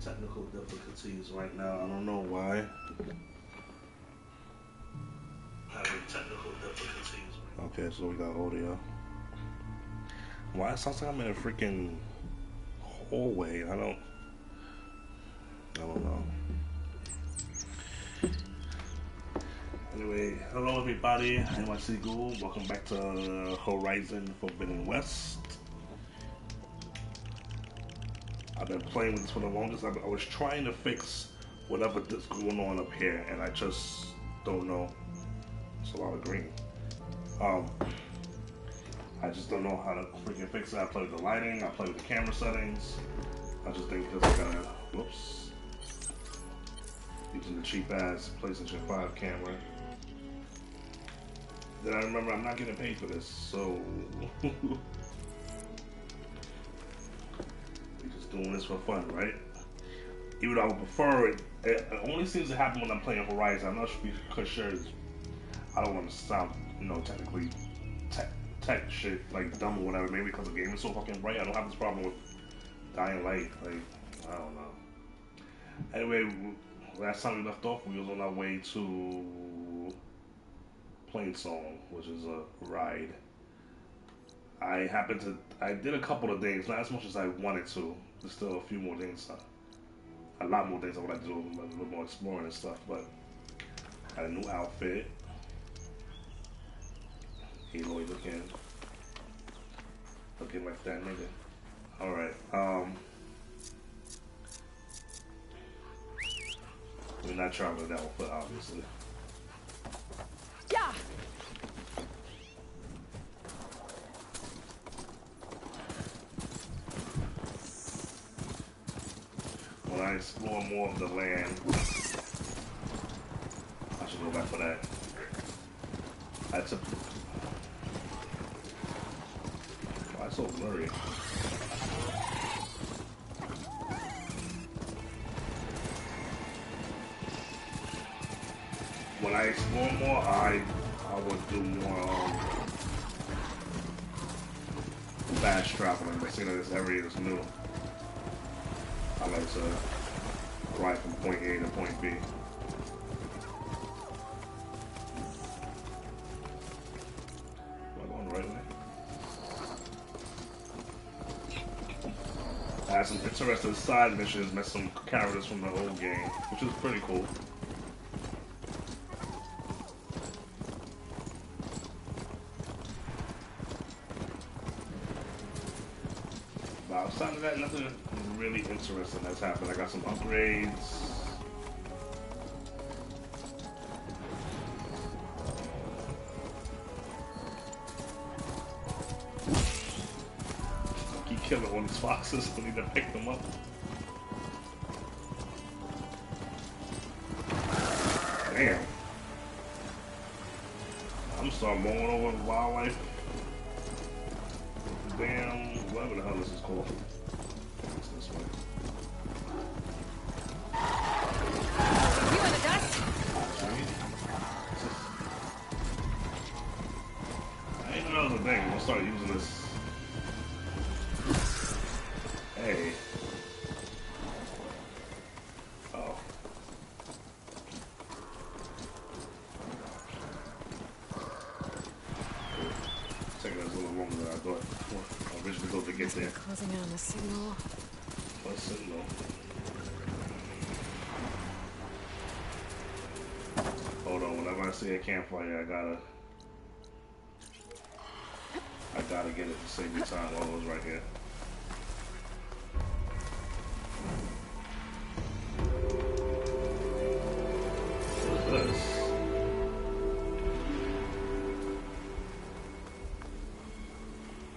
technical difficulties right now. I don't know why. Having technical difficulties. Okay, so we got audio. Why it sounds like I'm in a freaking hallway? I don't know. Anyway, hello everybody. I'm NYC Ghoul. Welcome back to Horizon Forbidden West. I've been playing with this for the longest. I was trying to fix whatever that's going on up here, and I just don't know. It's a lot of green. I just don't know how to freaking fix it. I play with the lighting, I play with the camera settings. I just think because I gotta, whoops, using the cheap ass PlayStation 5 camera. Then I remember I'm not getting paid for this, so we're just doing this for fun, right? Even though I would prefer it, it only seems to happen when I'm playing Horizon. I'm not sure. I don't want to sound, technically tech shit like dumb or whatever. Maybe because the game is so fucking bright. I don't have this problem with Dying Light. Like, I don't know. Anyway, last time we left off, we was on our way to Plainsong, which is a ride. I did a couple of things, not as much as I wanted to. There's still a few more things, a lot more things I would like to do, a little more exploring and stuff, but I had a new outfit. Aloy looking like that nigga. Alright, we're not traveling that one foot, obviously. Yeah. When I explore more of the land, I should go back for that. I took. Why so blurry? When I explore more, I would do more fast traveling. But seeing that this area is new, I like to ride from point A to point B. Am I going the right way? I had some interesting side missions, met some characters from the old game, which is pretty cool. But outside of that, nothing really interesting has happened. I got some upgrades. Killing all these foxes, we need to pick them up. Damn. I'm starting mowing over the wildlife. Damn, whatever the hell this is called. It's this way. You in the dust? I didn't know that was a thing. We'll start using this. Hey. Oh. Taking us a little longer than I thought. I originally thought to get there. Closing in on the signal. What signal? Hold on, whenever I see a campfire, I gotta get it to save me time. Oh, it's right here.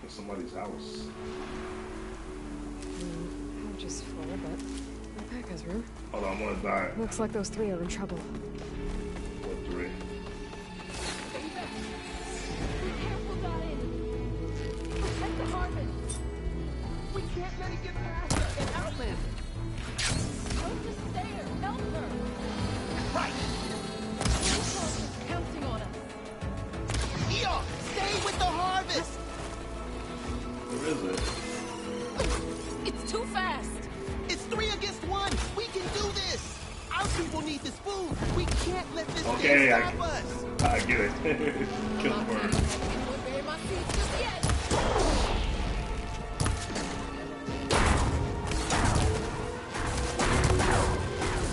Somebody's house. Just full, but my pack has room. Hold on, I'm gonna die. Looks like those three are in trouble. What three? Careful, Diane. Protect the harvest. We can't let it get past us. An outland. Don't just stay there. Help her. Right. Is counting on us. Eon, stay with the harvest. Where is it? It's too fast. It's 3 against 1. people need this food. We can't let this Okay, thing stop us. I get it. Kill the bird. Can't bury my seeds just yet.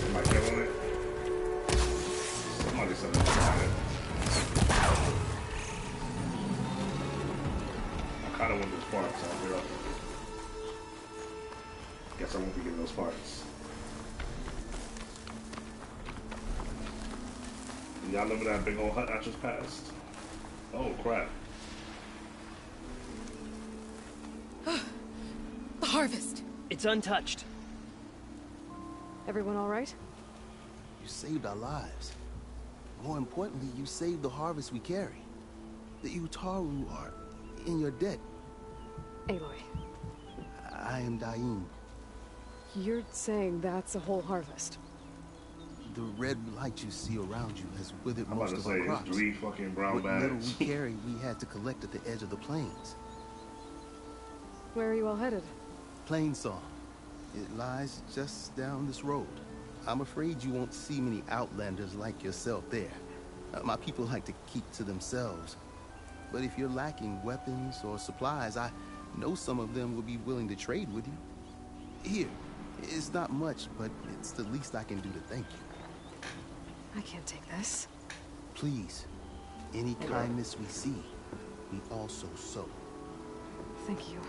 Am I killing it? Somebody said it's fine. I kind of want those parts out there. Guess I won't be getting those parts. Y'all remember that big old hut I just passed? Oh crap. The harvest. It's untouched. Everyone all right? You saved our lives. More importantly, you saved the harvest we carry. The Utaru are in your debt. Aloy, I am Daim. you're saying that's a whole harvest? The red light you see around you has withered I'm about most to of our say, crops. it's 3 fucking brown What little bags. we carry, we had to collect at the edge of the plains. Where are you all headed? Plainsong. It lies just down this road. I'm afraid you won't see many outlanders like yourself there. My people like to keep to themselves. But if you're lacking weapons or supplies, I know some of them will be willing to trade with you. Here, it's not much, but it's the least I can do to thank you. I can't take this. Please, any kindness we see, we also sow. Thank you.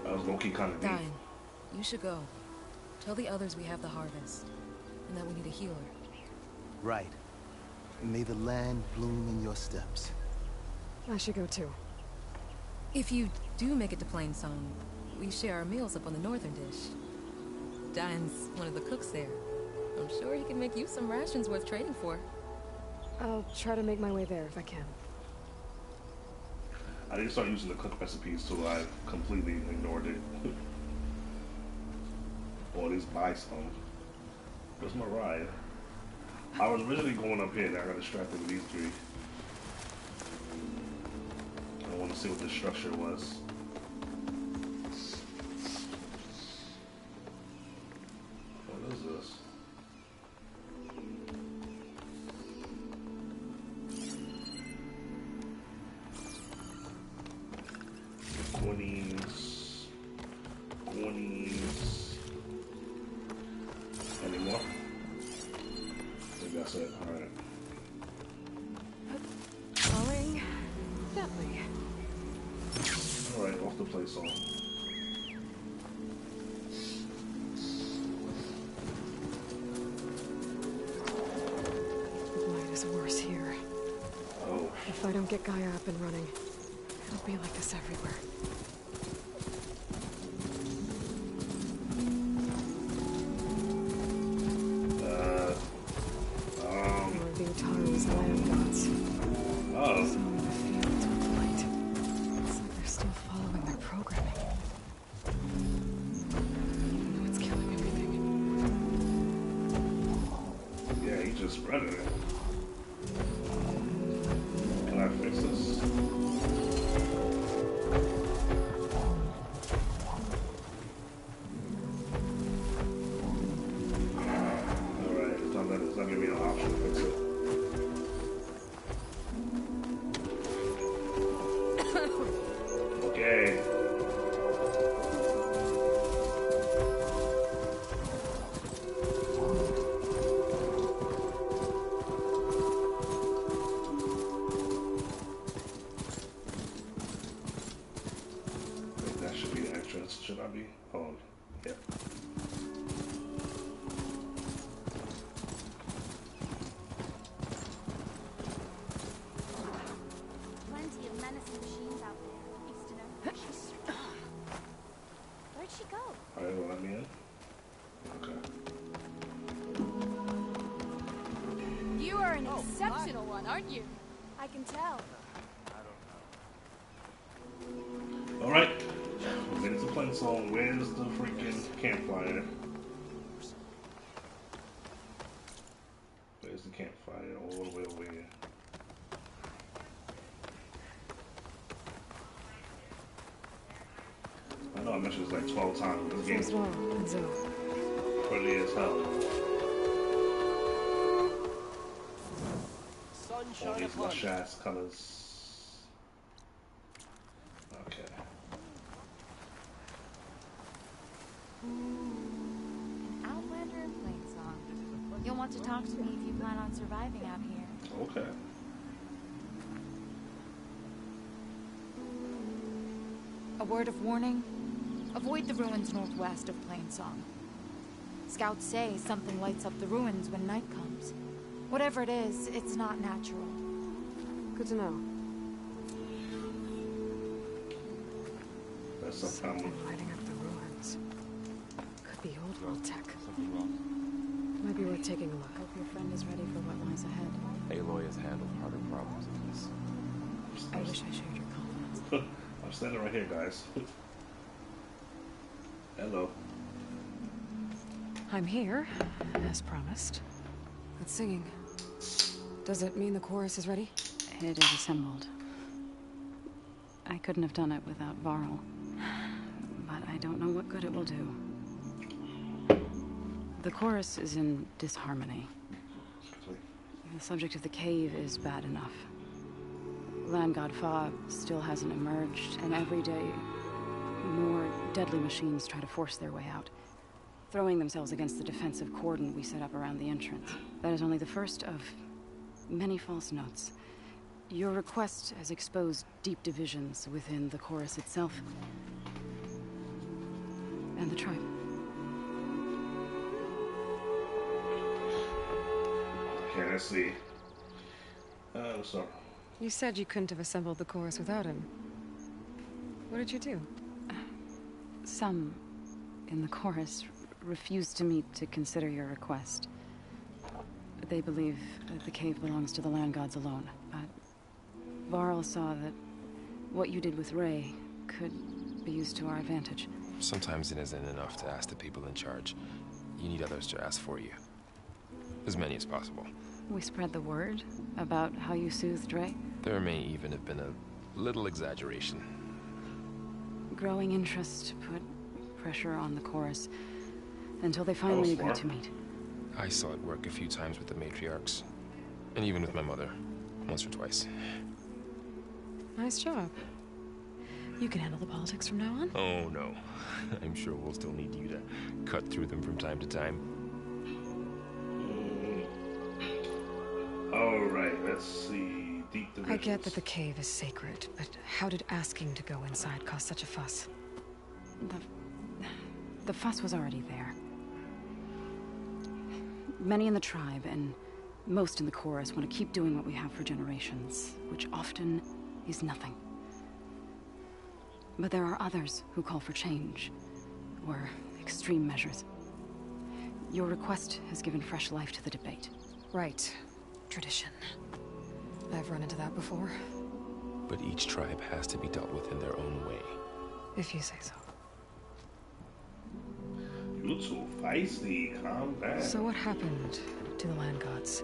I was low-key kind of deep. Dying. You should go. Tell the others we have the harvest. And that we need a healer. Right. May the land bloom in your steps. I should go too. If you do make it to Plainsong, we share our meals up on the northern dish. Diane's one of the cooks there. I'm sure he can make you some rations worth trading for. I'll try to make my way there if I can. I didn't start using the cook recipes too. I completely ignored it. All these buy some. Where's my ride? I was originally going up here and I got distracted with these 3. I want to see what the structure was. What is this? Goonies. Any more? I think that's it. Alright. Falling gently. Alright, off the play song. The light is worse here. Oh. If I don't get Gaia up and running, it'll be like this everywhere. Or the Utaru's land gods. Oh. Some of the fields with light. It's like they're still following their programming. I know it's killing everything. Yeah, he just spreaded it. Can I fix this? Alright, it's not giving me an option to fix it. Okay. I think that should be the entrance. Should I be? Oh, yeah. Plenty of menacing machines out there, Easterner. Where'd she go? Alright, will let me in? Okay. You are an exceptional one, aren't you? I can tell. Alright. We made it to Plainsong. Where's the freaking campfire? Where's the campfire? All the way over here. I know I mentioned this like 12 times. This First game's of all, Enzo, pretty as hell. All these lush ass colors. Okay. An outlander in Plainsong. You'll want to talk to me if you plan on surviving out here. Okay. A word of warning. Avoid the ruins northwest of Plainsong. Scouts say something lights up the ruins when night comes. Whatever it is, it's not natural. Good to know. That's some kind Something of... lighting up the ruins. Could be old world tech. Something wrong? Might be worth taking a look. Hope your friend is ready for what lies ahead. Aloy has handled harder problems than this. I wish I shared your confidence. I'm standing right here, guys. Hello. I'm here, as promised. But singing. Does it mean the chorus is ready? It is assembled. I couldn't have done it without Varl. But I don't know what good it will do. The chorus is in disharmony. The subject of the cave is bad enough. Land God Fa still hasn't emerged, and every day more deadly machines try to force their way out, throwing themselves against the defensive cordon we set up around the entrance. That is only the first of many false notes. Your request has exposed deep divisions within the chorus itself and the tribe. Okay, let's see. So, You said you couldn't have assembled the chorus without him. What did you do? Some in the chorus refused to meet to consider your request. They believe that the cave belongs to the land gods alone, but Varl saw that what you did with Ray could be used to our advantage. Sometimes it isn't enough to ask the people in charge. You need others to ask for you. As many as possible. We spread the word about how you soothed Ray. There may even have been a little exaggeration. Growing interest put pressure on the chorus until they finally agreed to meet. I saw it work a few times with the matriarchs. And even with my mother. Once or twice. Nice job. You can handle the politics from now on? Oh, no. I'm sure we'll still need you to cut through them from time to time. alright, let's see. Deep divisions. I get that the cave is sacred, but how did asking to go inside cause such a fuss? The fuss was already there. Many in the tribe and most in the chorus want to keep doing what we have for generations, which often is nothing. But there are others who call for change, or extreme measures. Your request has given fresh life to the debate. Right. Tradition. I've run into that before. But each tribe has to be dealt with in their own way. If you say so. You too feisty, calm down. So what happened to the land gods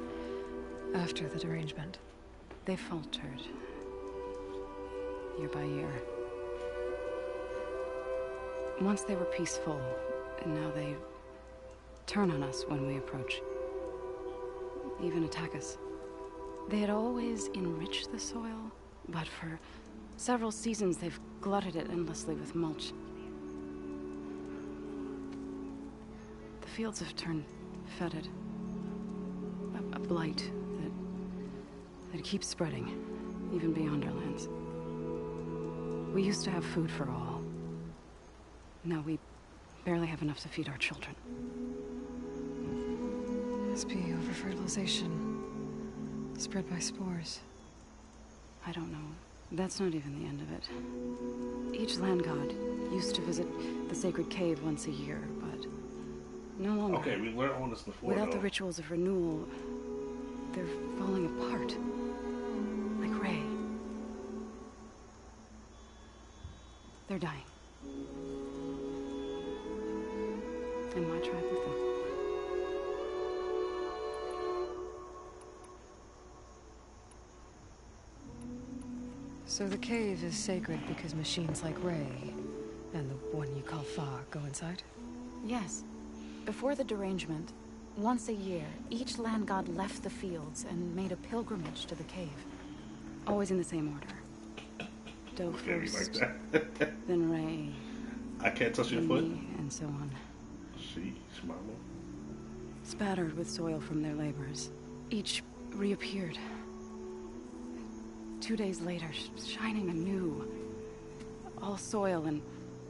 after the derangement? They faltered, year by year. Once they were peaceful, and now they turn on us when we approach. Even attack us. They had always enriched the soil, but for several seasons they've glutted it endlessly with mulch. The fields have turned fetid. A blight that keeps spreading, even beyond our lands. We used to have food for all. Now we barely have enough to feed our children. Must be over-fertilization. Spread by spores. I don't know. That's not even the end of it. Each land god used to visit the sacred cave once a year, but no longer. Okay, we learned all this before. Without though. the rituals of renewal, they're falling apart. Like Ray. They're dying. And my tribe with them. So the cave is sacred because machines like Ray and the one you call Fa go inside? Yes. Before the derangement, Once a year, each land god left the fields and made a pilgrimage to the cave. Always in the same order. Doe first, like that. then Ray, I can't touch your then foot. me, and so on. Sheesh, mama. Spattered with soil from their labors, each reappeared. 2 days later, shining anew. All soil and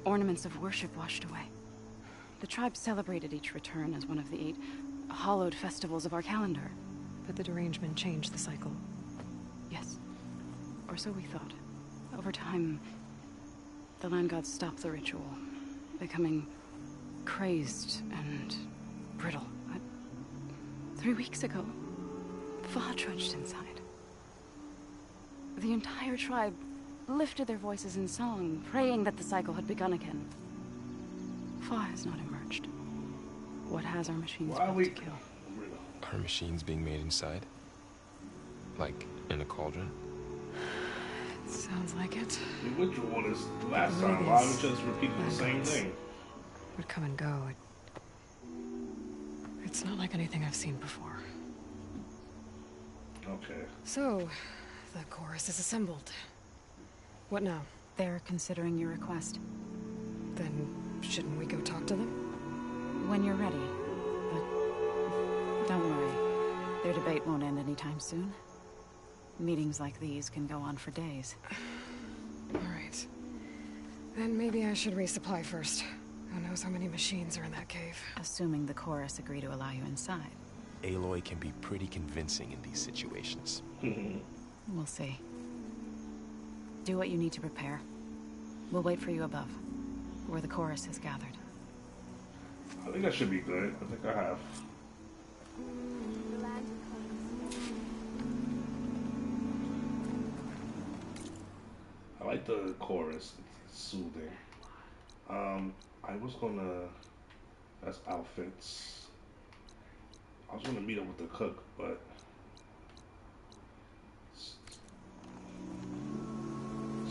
ornaments of worship washed away. The tribe celebrated each return as one of the 8 hallowed festivals of our calendar. But the derangement changed the cycle. Yes. Or so we thought. Over time, the land gods stopped the ritual, becoming crazed and brittle. But 3 weeks ago, Fa trudged inside. The entire tribe lifted their voices in song, praying that the cycle had begun again. Fa has not emerged. What has our machines Why are we to kill? Are machines being made inside? Like in a cauldron? Sounds like it. The ritual is the last time. Why would we just repeat the same thing? Would come and go. It's not like anything I've seen before. Okay. So, the chorus is assembled. What now? They're considering your request. Then, shouldn't we go talk to them? When you're ready. But don't worry. Their debate won't end anytime soon. Meetings like these can go on for days. Alright. Then maybe I should resupply first. Who knows how many machines are in that cave? Assuming the chorus agree to allow you inside. Aloy can be pretty convincing in these situations. We'll see. Do what you need to prepare. We'll wait for you above, where the chorus has gathered. I think that should be good. I think I have. I like the chorus. It's soothing. I was gonna. That's outfits. I was gonna meet up with the cook, but.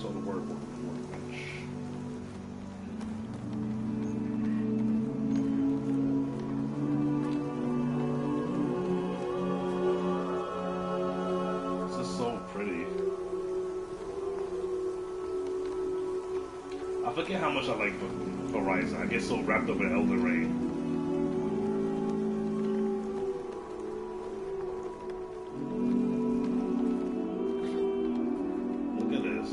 So the workbench. This is so pretty. I forget how much I like Horizon. I get so wrapped up in Elden Ring. Look at this.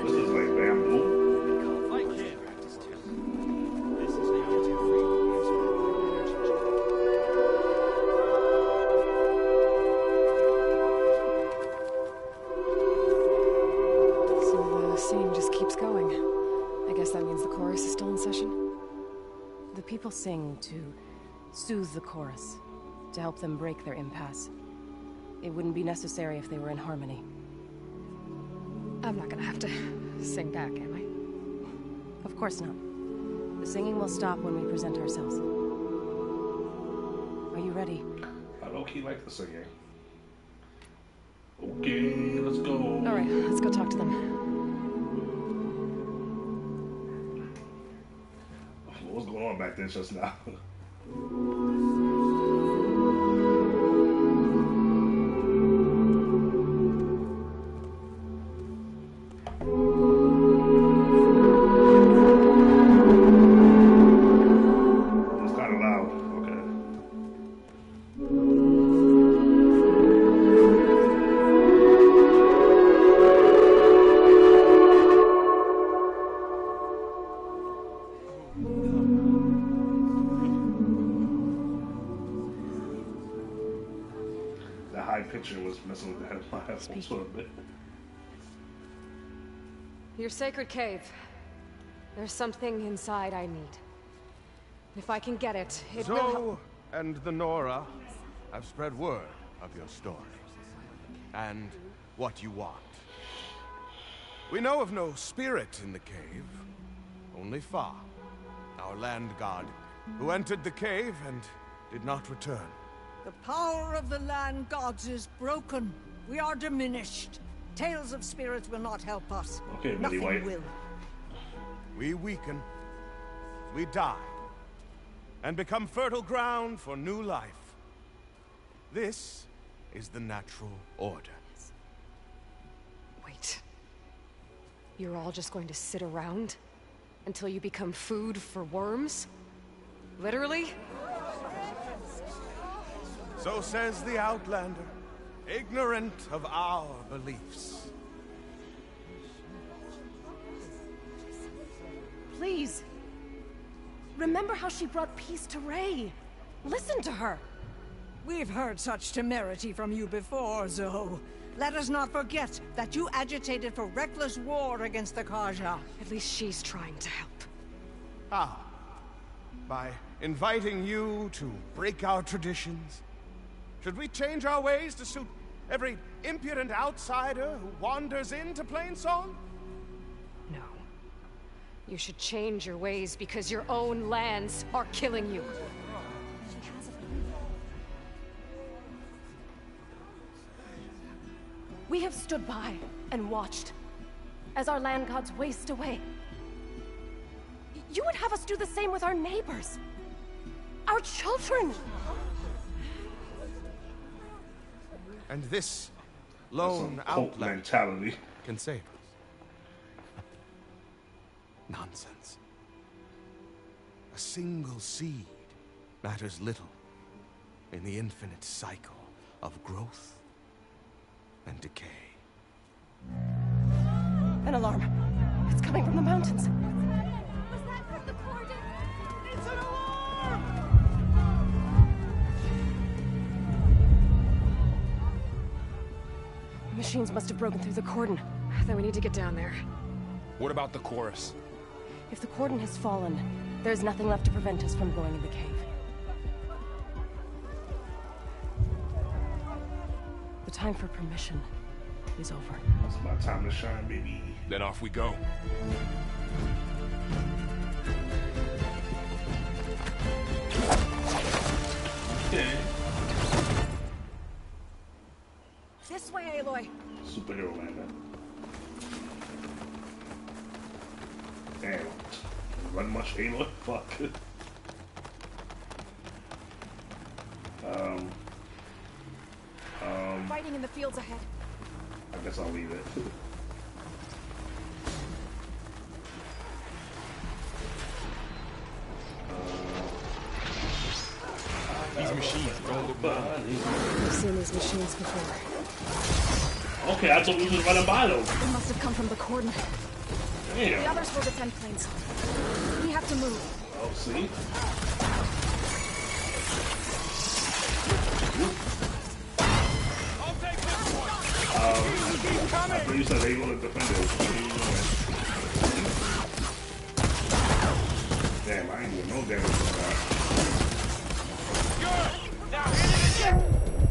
This is like bamboo. So the singing just keeps going. I guess that means the chorus is still in session? The people sing to soothe the chorus, to help them break their impasse. It wouldn't be necessary if they were in harmony. I'm not gonna have to sing back, am I? Of course not. The singing will stop when we present ourselves. Are you ready? I low-key like the singing. Okay, let's go. Alright, let's go talk to them. What was going on back then just now? It's kind of loud. Okay. The high pitcher was messing with the head of my headphones for a bit. Your sacred cave. There's something inside I need. If I can get it, it will help. Zoe and the Nora have spread word of your story. And what you want. We know of no spirit in the cave. Only Fa, our land god, who entered the cave and did not return. The power of the land gods is broken. We are diminished. Tales of spirits will not help us. Okay, Nothing White. will. We weaken, we die, and become fertile ground for new life. This is the natural order. Wait. You're all just going to sit around until you become food for worms? Literally? So says the Outlander, ignorant of our beliefs. Please. Remember how she brought peace to Ray. Listen to her. We've heard such temerity from you before, Zoe. Let us not forget that you agitated for reckless war against the Kaja. At least she's trying to help. How? By inviting you to break our traditions? Should we change our ways to suit every impudent outsider who wanders into Plainsong? No. You should change your ways because your own lands are killing you. We have stood by and watched as our land gods waste away. You would have us do the same with our neighbors, our children. And this lone Cult outlander mentality. can save us. Nonsense. A single seed matters little in the infinite cycle of growth and decay. An alarm. It's coming from the mountains. Was that from the cordon? It's an alarm! Machines must have broken through the cordon. Then we need to get down there. What about the chorus? If the cordon has fallen, there's nothing left to prevent us from going in the cave. The time for permission is over. It's my time to shine, baby. Then off we go. Okay. This way, Aloy. Superhero land, man. Damn. Run much, Aloy? Fuck. Fighting in the fields ahead. I guess I'll leave it. These machines don't look bad. I've seen these machines before. Okay, I thought we was running by those. They must have come from the cordon. The Damn. others will defend Plains. We have to move. Oh, see? I thought you said they were going to defend it. Damn, I ain't doing no damage to that.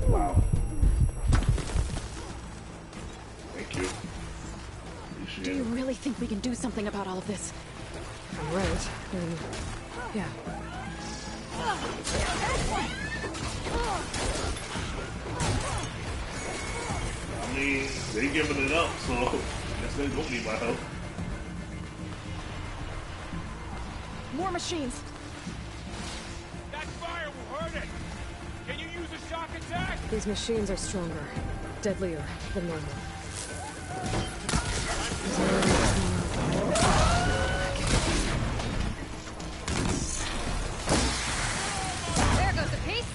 Wow. Thank you. Do you really think we can do something about all of this? I'm right. Yeah. I mean, they giving it up, so I guess they don't need my help. More machines. That fire will hurt it. Can you use a shock attack? These machines are stronger, deadlier than normal. There goes a piece.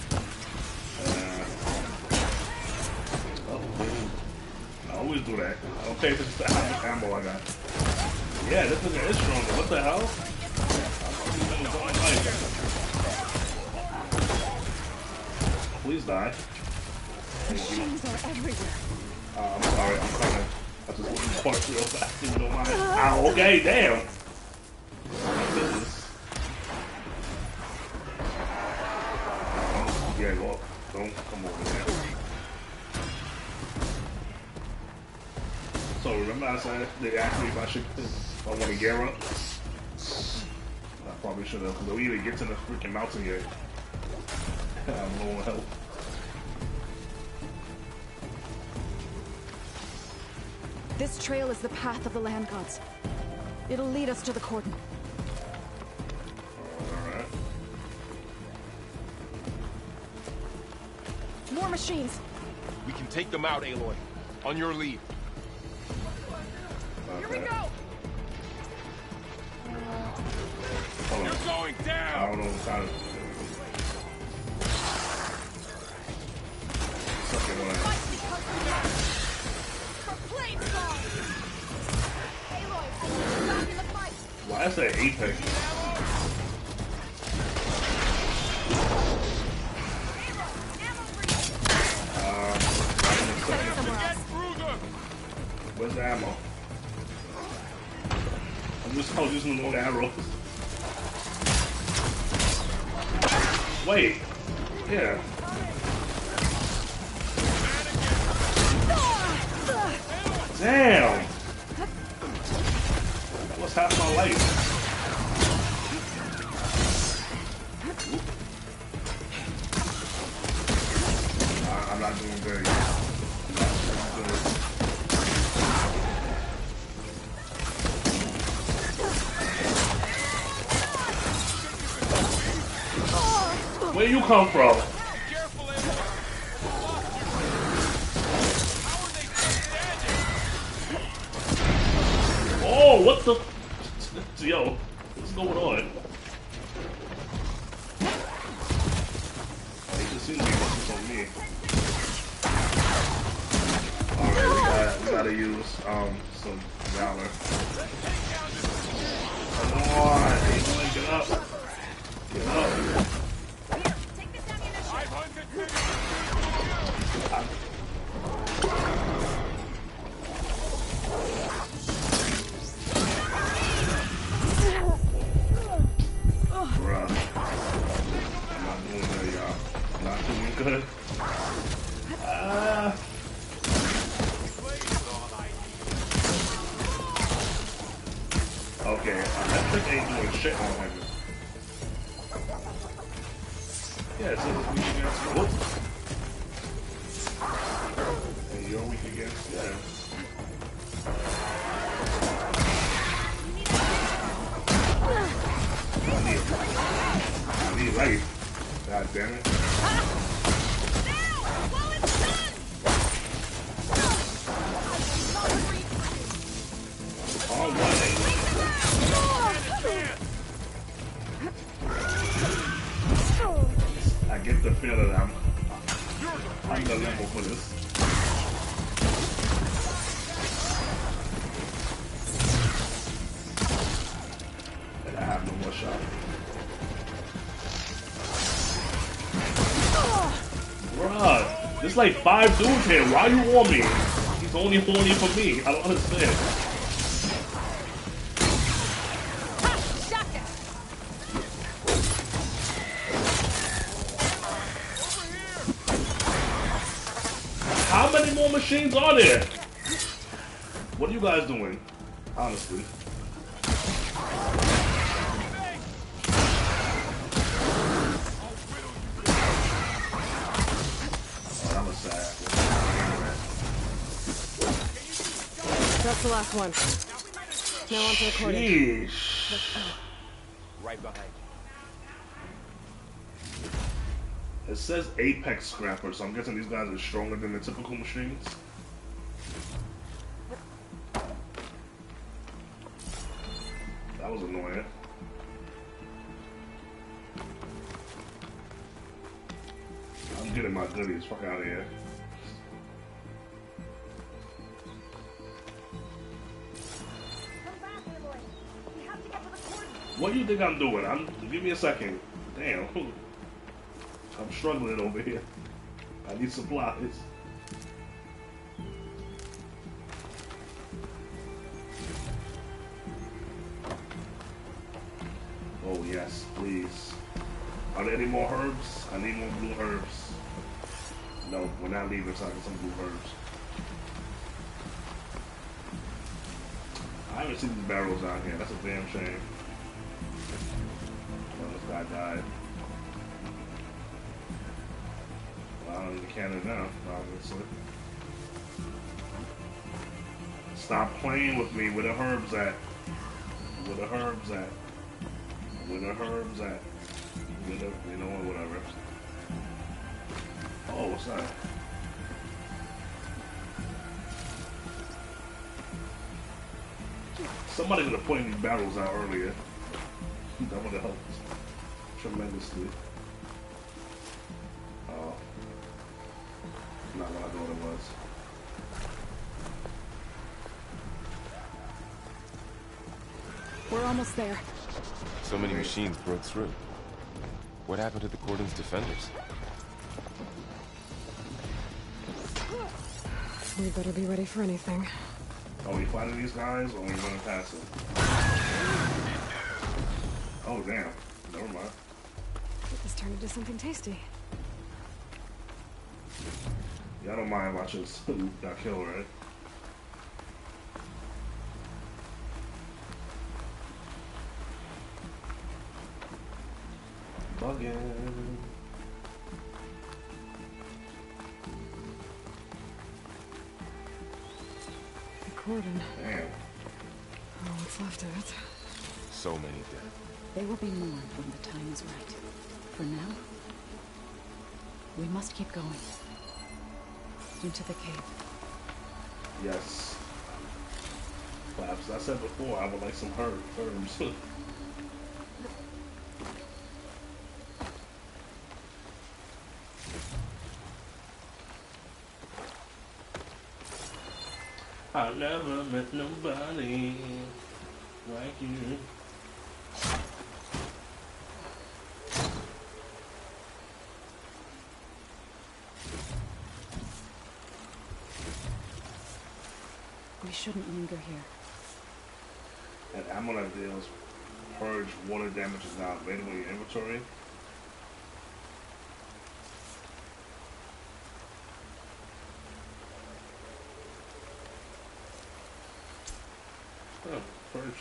I always do that. Okay, this is how much ammo I got. Yeah, this nigga is stronger. What the hell? Please die. Machines are everywhere. I'm sorry, I'm coming. I just want to punch real fast if you don't mind. Ow, okay, damn. My goodness. Yeah, go up. Don't come over there. So So remember I said they asked me if I want to gear up. I probably should have, because we even get to the freaking mountain yet. I'm low on health. This trail is the path of the land gods. It'll lead us to the cordon. Alright. More machines. We can take them out, Aloy. On your lead. Okay. Here we go! Hold on. You're going down! I don't know what kind of... Second one. For Plainsong! Aloy, back in the fight! Why is that Apex? Where's the ammo? I was using the long arrows. Wait. Yeah. Damn. That was half my life. I'm not doing good. Where you come from? Oh, what the? Yo, what's going on? They just seem to be focused on me. Alright, we gotta use some valor. Come on, get up. Get up. Good. Okay, that trick ain't doing shit on him. Yeah, so it's weak against. Whoop. And you're weak against. Yeah. I need life. God damn it. I get the feeling I'm the level for this. And I have no more shot. Bruh, there's like 5 dudes here. Why are you on me? He's only horny for me. I don't understand. How many more machines are there? What are you guys doing? Honestly. Oh, that was sad. That's the last one. Now onto the cordon. Sheesh. Right behind you. It says Apex Scrapper, so I'm guessing these guys are stronger than the typical machines. That was annoying. I'm getting my goodies. Fuck out of here. What do you think I'm doing? Give me a second. Damn. I'm struggling over here. I need supplies. Oh yes, please. Are there any more herbs? I need more blue herbs. No, we're not leaving so I get some blue herbs. I haven't seen these barrels out here. That's a damn shame. Well, this guy died. Well, I don't need a cannon now, obviously. Stop playing with me. Where the herbs at? Where the herbs at? Where the herbs at? Where the, you know what, whatever. Oh, what's that? Somebody could have pointed these barrels out earlier. That would have helped tremendously. Oh. Not what I thought it was. We're almost there. So many machines broke through. What happened to the Cordon's defenders? We better be ready for anything. Are we fighting these guys or are we running past them? Oh, damn. Never mind. Get this turned into something tasty. Y'all don't mind watching who got killed, right? Bugging. Cordon. Damn. Oh, what's left of it? So many dead. They will be mourned when the time is right. For now, we must keep going. Into the cave. Yes. Perhaps I said before, I would like some herbs. I never met nobody like you. We shouldn't linger here. And ammo that deals purge water damage is now available in your inventory. Oh, purge.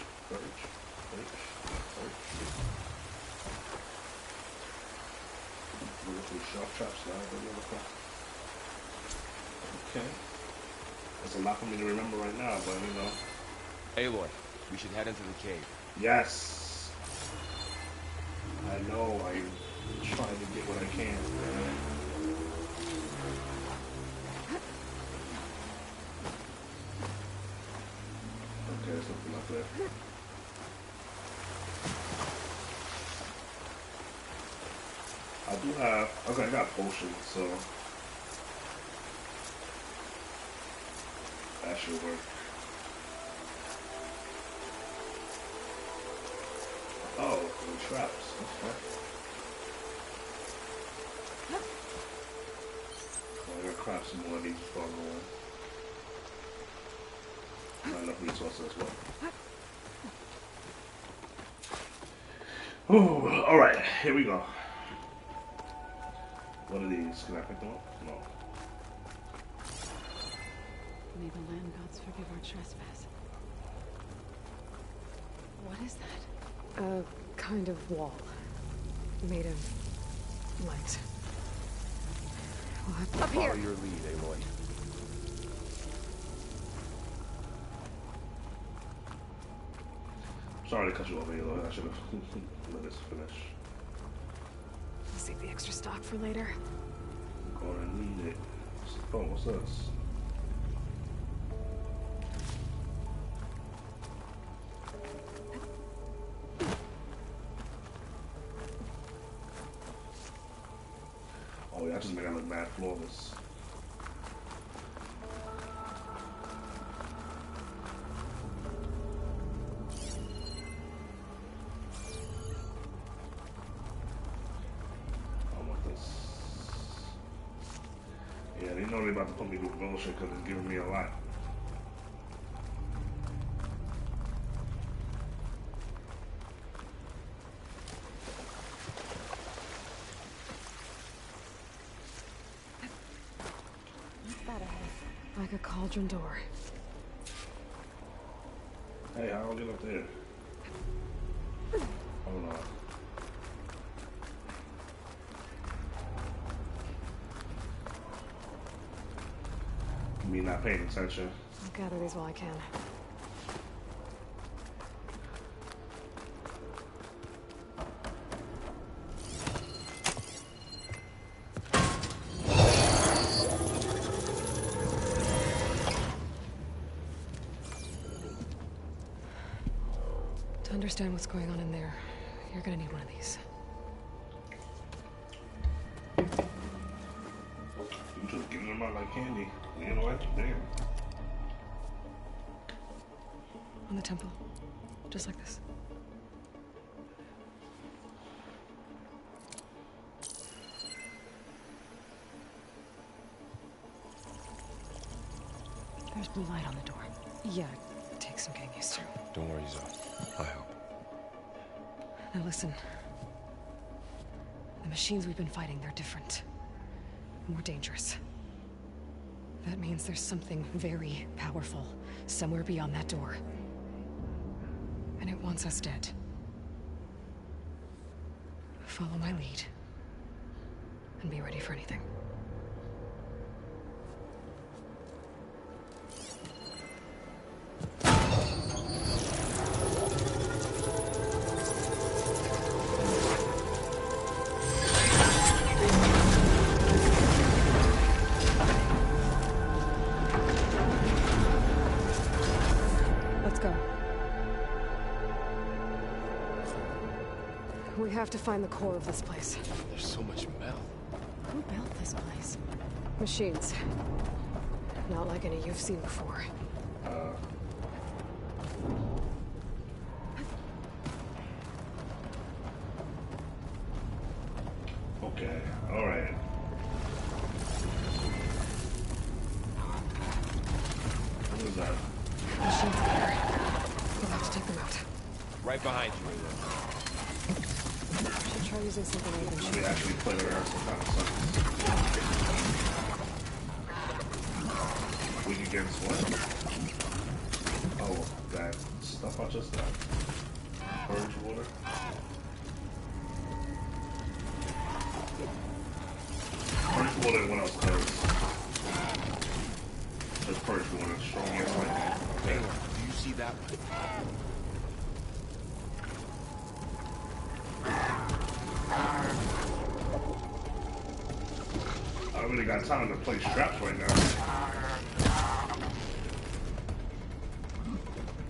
Sharp traps now. Okay. That's a lot for me to remember right now, but you know. Aloy, we should head into the cave. Yes. I know. I'm trying to get what I can. Okay, there's something up there. I do have. Okay, I got potions, so that should work. Oh, and traps. Okay. Well, I gotta craft some more of these before I go in. Not enough resources as well. Ooh, alright, here we go. What are these? Can I pick them up? No. May the land gods forgive our trespass. What is that? A kind of wall. Made of light. We'll have to Follow your lead, Aloy. Sorry to cut you off, Aloy. I should have let this finish. We'll save the extra stock for later. I'm gonna need it. Oh, what's this? Oh yeah, I just made that look mad flawless. Yeah, they know they about to put me through bullshit because it's giving me a lot. What's that ahead? Like a cauldron door. Hey, how do I get up there? Hold on. Me not paying attention. I'll gather these while I can. To understand what's going on in there, you're gonna need one of these. You just giving them out like candy. You know what? Damn. On the temple. Just like this. There's blue light on the door. Yeah, it takes some getting used to. Don't worry, Zoe. I help. Now listen. The machines we've been fighting, they're different. More dangerous. That means there's something very powerful somewhere beyond that door. And it wants us dead. Follow my lead. And be ready for anything. We have to find the core of this place. There's so much metal. Who built this place? Machines. Not like any you've seen before. Okay, alright. What is that? Machines there. We'll have to take them out. Right behind you. Should try using something other than We actually played around some kind of stuff. Weak against what? Oh, that stuff I just got. Purge water. Purge water, what else does? Just purge water, strong against lightning. Okay. Do you see that one? I don't really got time to play straps right now.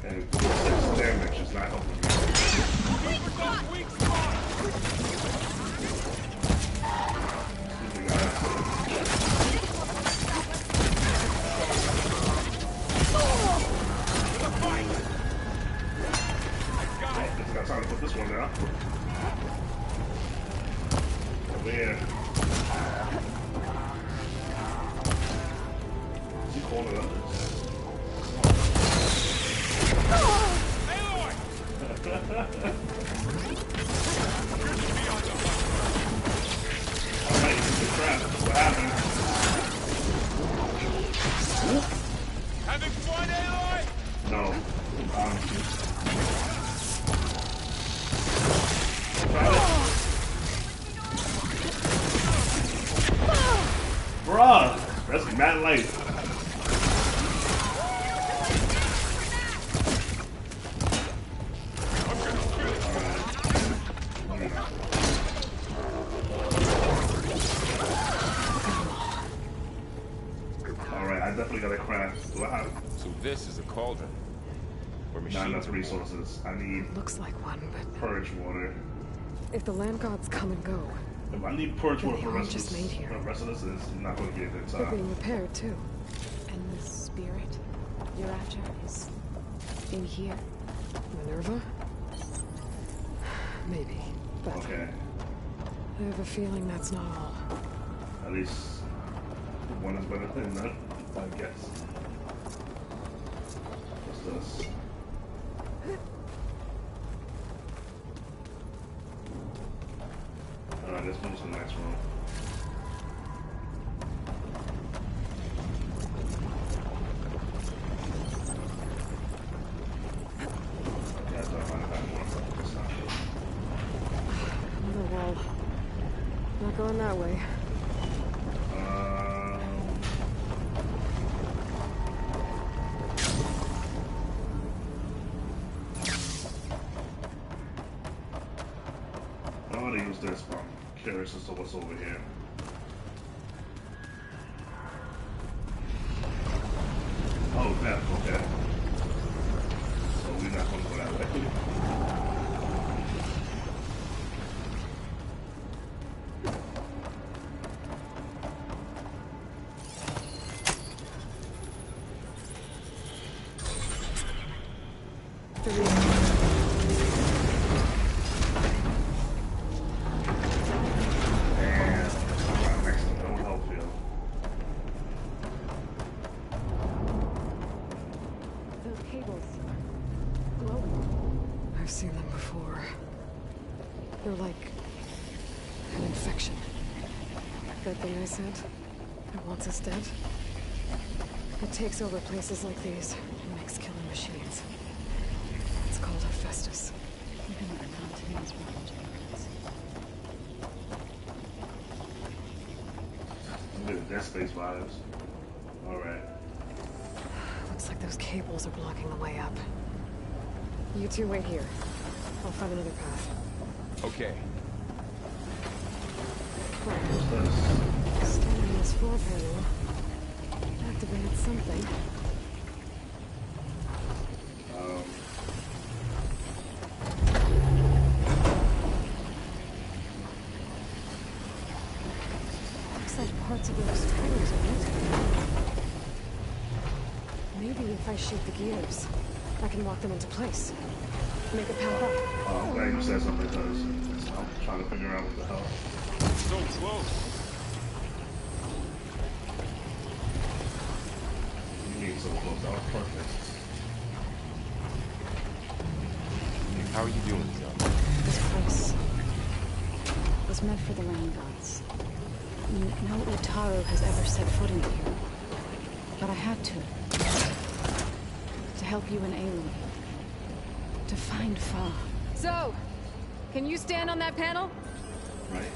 And 6 damage is not helping me. Just got time to put this one down. Over here. Corner up. Alright, the trap. What happened? Having fun, Aloy? No. Bruh! That's mad light. So this is a cauldron. Where machines not enough resources. I need. Looks like one, but purge water. If the land gods come and go, if I need purge water for the rest just made here. The rest of this is not going to get it. They're being repaired too. And the spirit you're after is in here. Minerva? Maybe, but okay. I have a feeling that's not all. At least one is better than none, I guess. What's this? Alright, let's move to the next room. that way. I want to use this, but I'm curious as to what's over here. Oh, that, okay. So we're not going to go that way. I've seen them before. They're like an infection. That thing I said, it wants us dead. It takes over places like these and makes killing machines. It's called Hephaestus. Dead Space vibes. Alright. Looks like those cables are blocking the way up. You two wait here. I'll find another path. Okay. Standing on this floor panel activated something. Looks like parts of those trailers are moving. Maybe if I shoot the gears, I can lock them into place. Make it power up. Oh, I'm glad you said something because I'm trying to figure out what the hell. So close. You mean so close? That was perfect. How are you doing, Zell? This place was meant for the land gods. No Utaru has ever set foot in here. But I had to. To help you and Aloy. To find Fa. So, can you stand on that panel? Right.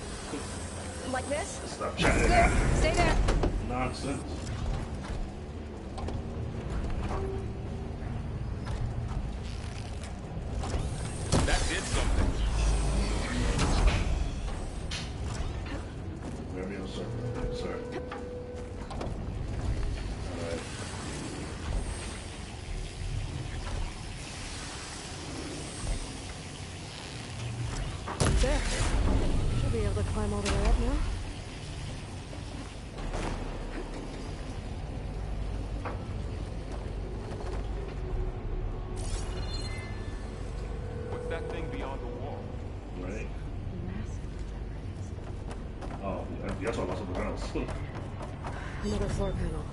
Like this? Stop chatting that. Stay there. Nonsense. That did something. Wherever you sir. Sir. Alright. There. Should be able to climb all the way up now. What's that thing beyond the wall? Right. Oh, you're talking about something else. Another floor panel.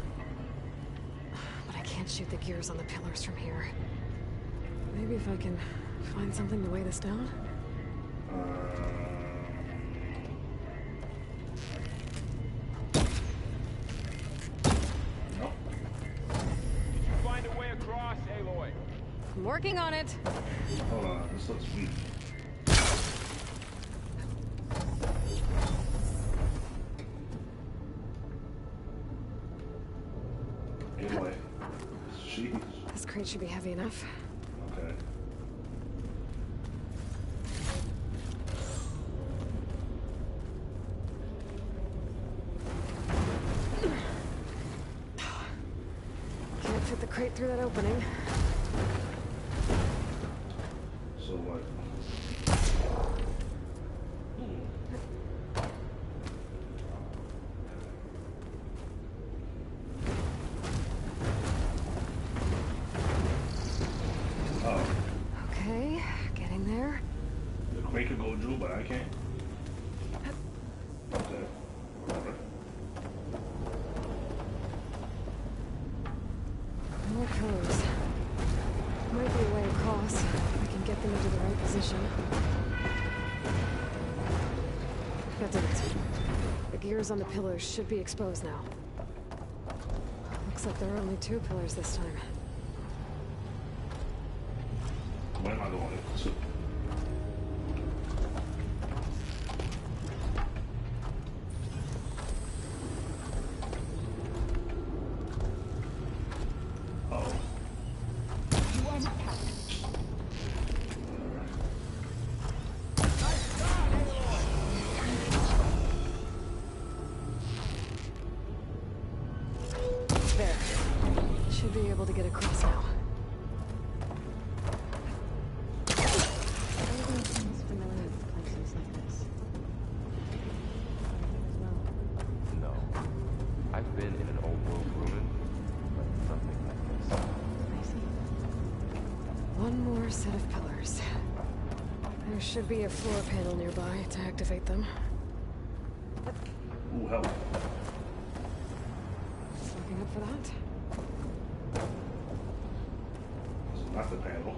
But I can't shoot the gears on the pillars from here. Maybe if I can find something to weigh this down? No. Did you find a way across, Aloy? I'm working on it. Hold on, this looks weak. Anyway, jeez. This crate should be heavy enough. Okay. Can't fit the crate through that opening. So what? Oh, Okay, getting there. the crate could go through, but I can't. Okay. Whatever. More codes. Might be a way across. If I can get them into the right position. That did it. The gears on the pillars should be exposed now. Looks like there are only 2 pillars this time. Where am I going? There. Should be able to get across now. Everyone seems familiar with places like this. No. I've been in an old world ruin, but nothing like this. I see. One more set of pillars. There should be a floor panel nearby to activate them. Ooh, help. Looking up for that. This is not the panel.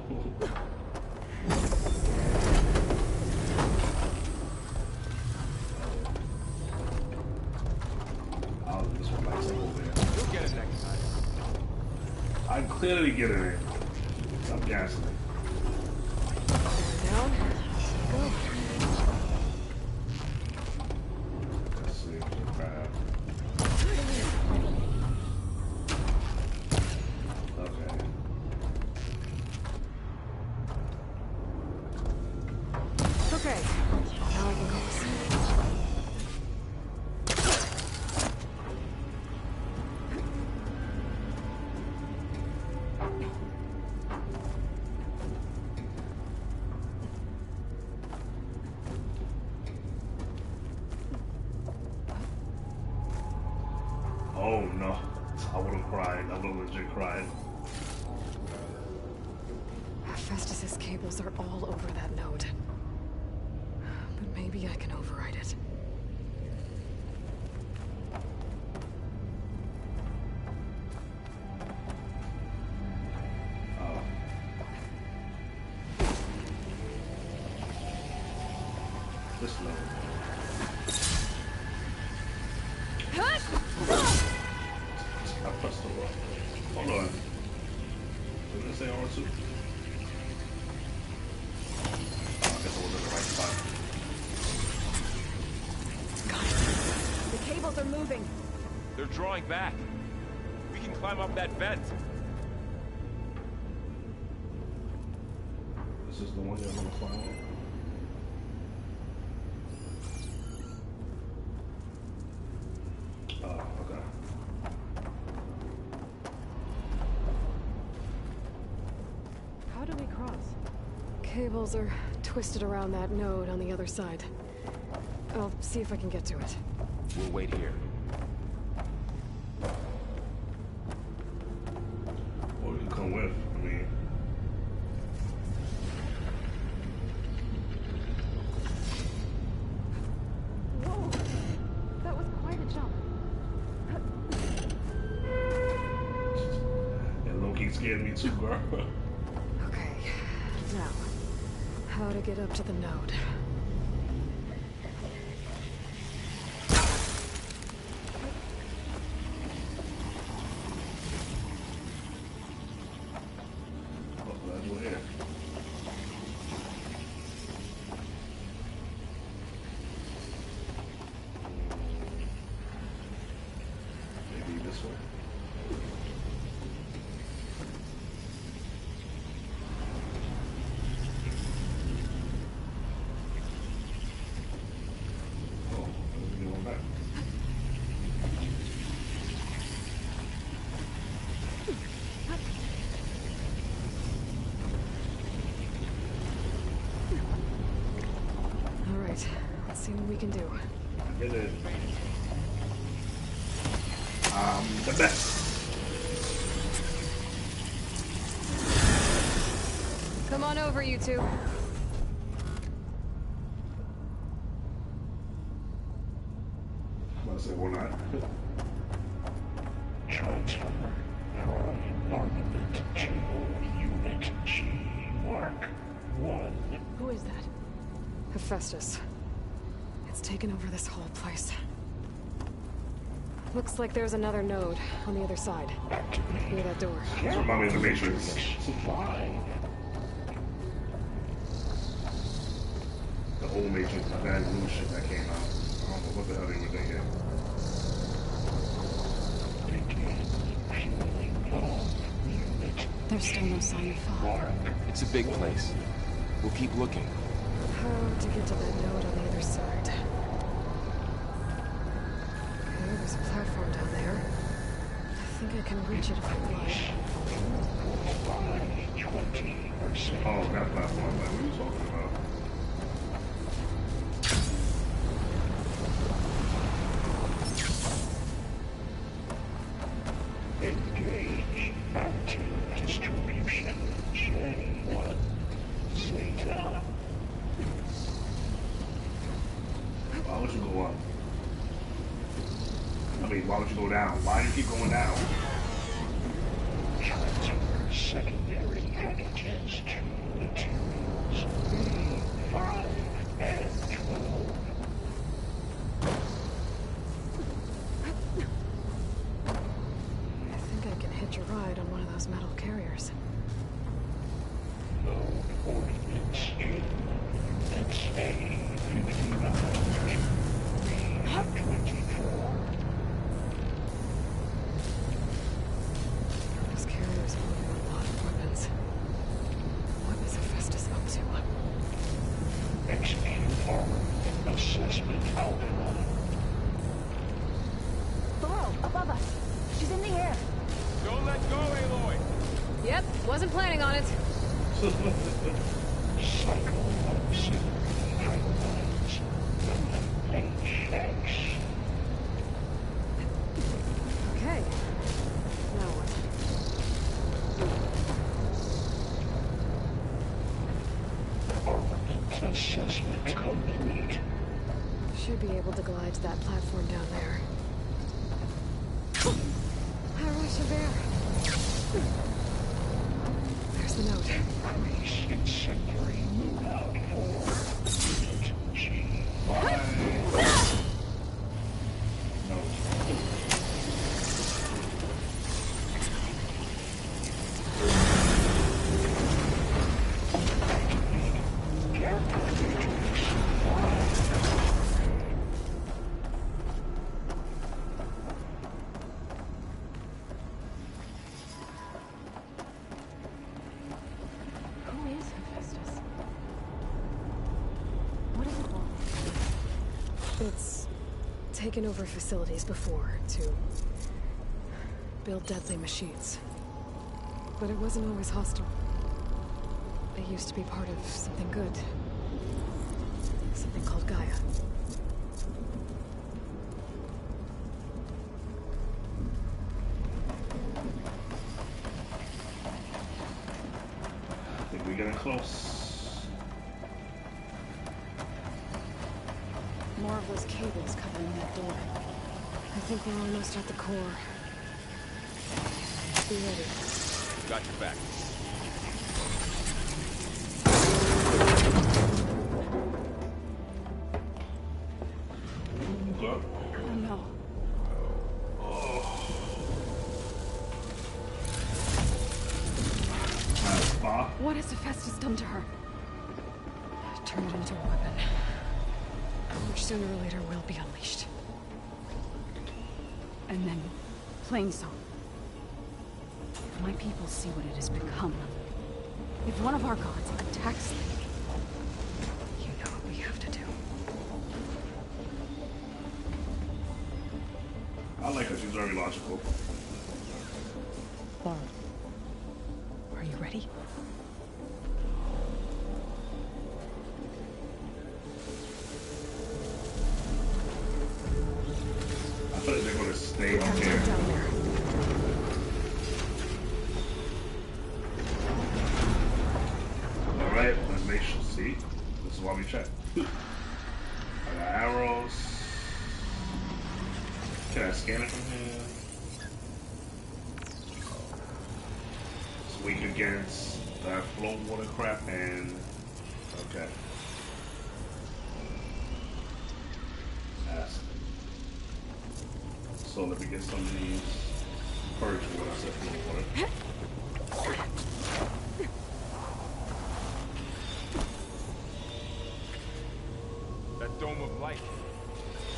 Oh, this one lights up over there. You'll get it next time. I'm clearly getting it. Stop gassing it. Down. Go. Let's see. Grab. Okay. Okay. Now I can cross. Oh no. I would have cried. I would have legit cried. Festus's cables are all over that node. But maybe I can override it. Oh. This level. I pressed the wrong. Hold on. Did it say R2? Oh, I guess I was in the right spot. The cables are moving. They're drawing back. We can climb up that vent. This is the one you're gonna climb on. Oh, okay. How do we cross? Cables are twisted around that node on the other side. I'll see if I can get to it. We'll wait here. Or you can come with. I mean, Whoa! That was quite a jump. and low-key scared me too, girl. Okay. Now, how to get up to the node? Oh, glad you're here. Maybe this way. Oh, there's a new one back. All right. Let's see what we can do. I did it. The best. Come on over, you two. I'm about to say, we're not. Who is that? Hephaestus. It's taken over this whole place. Looks like there's another node on the other side. Near that door. This reminds me of the Matrix. The old Matrix, the bad new shit that came out. I don't know what the hell they were thinking. There's still no sign of fog. It's a big place. We'll keep looking. How to get to that node on the other side? Okay, there's a platform down there. I think think I can reach it if I fly. Oh, that platform. Like, what are you talking about? Engage active distribution. J1. Zeta. Why would you go up? I mean, why would you go down? Why do you keep going down? Transfer secondary packages to materials B5 and 12. I think I can hitch a ride on one of those metal carriers. Load ordinance in XA-59. B-24. Those carriers hold a lot of weapons. What is Hephaestus up to? Execute armor assessment outline. Below, above us. She's in the air. Don't let go, Aloy! Yep, wasn't planning on it. Cycle of security pipelines. HX. Okay. Now what? Armament assessment complete. Should be able to glide to that platform down there. There's the note. Increase incendiary moon out for unit G5. Who is Hephaestus? What does it want? It's taken over facilities before to build deadly machines. But it wasn't always hostile. It used to be part of something good. Something called Gaia. I think we're getting close. More of those cables covering that door. I think we're almost at the core. Be ready. Got your back. Go. Oh no. What has Hephaestus done to her? Turn it into a weapon. Which sooner or later will be unleashed. And then, Plainsong. If my people see what it has become, if one of our gods attacks them, You know what we have to do. I like her. She's very logical. Laurel, are you ready? I feel like they're going to stay up Down here. there. Alright, let's make sure. See? This is why we check. I got arrows. Can I scan it from here? It's weak against that float water crap and. Okay. Acid. So let me get some of these purge water. I said float water. That dome of light.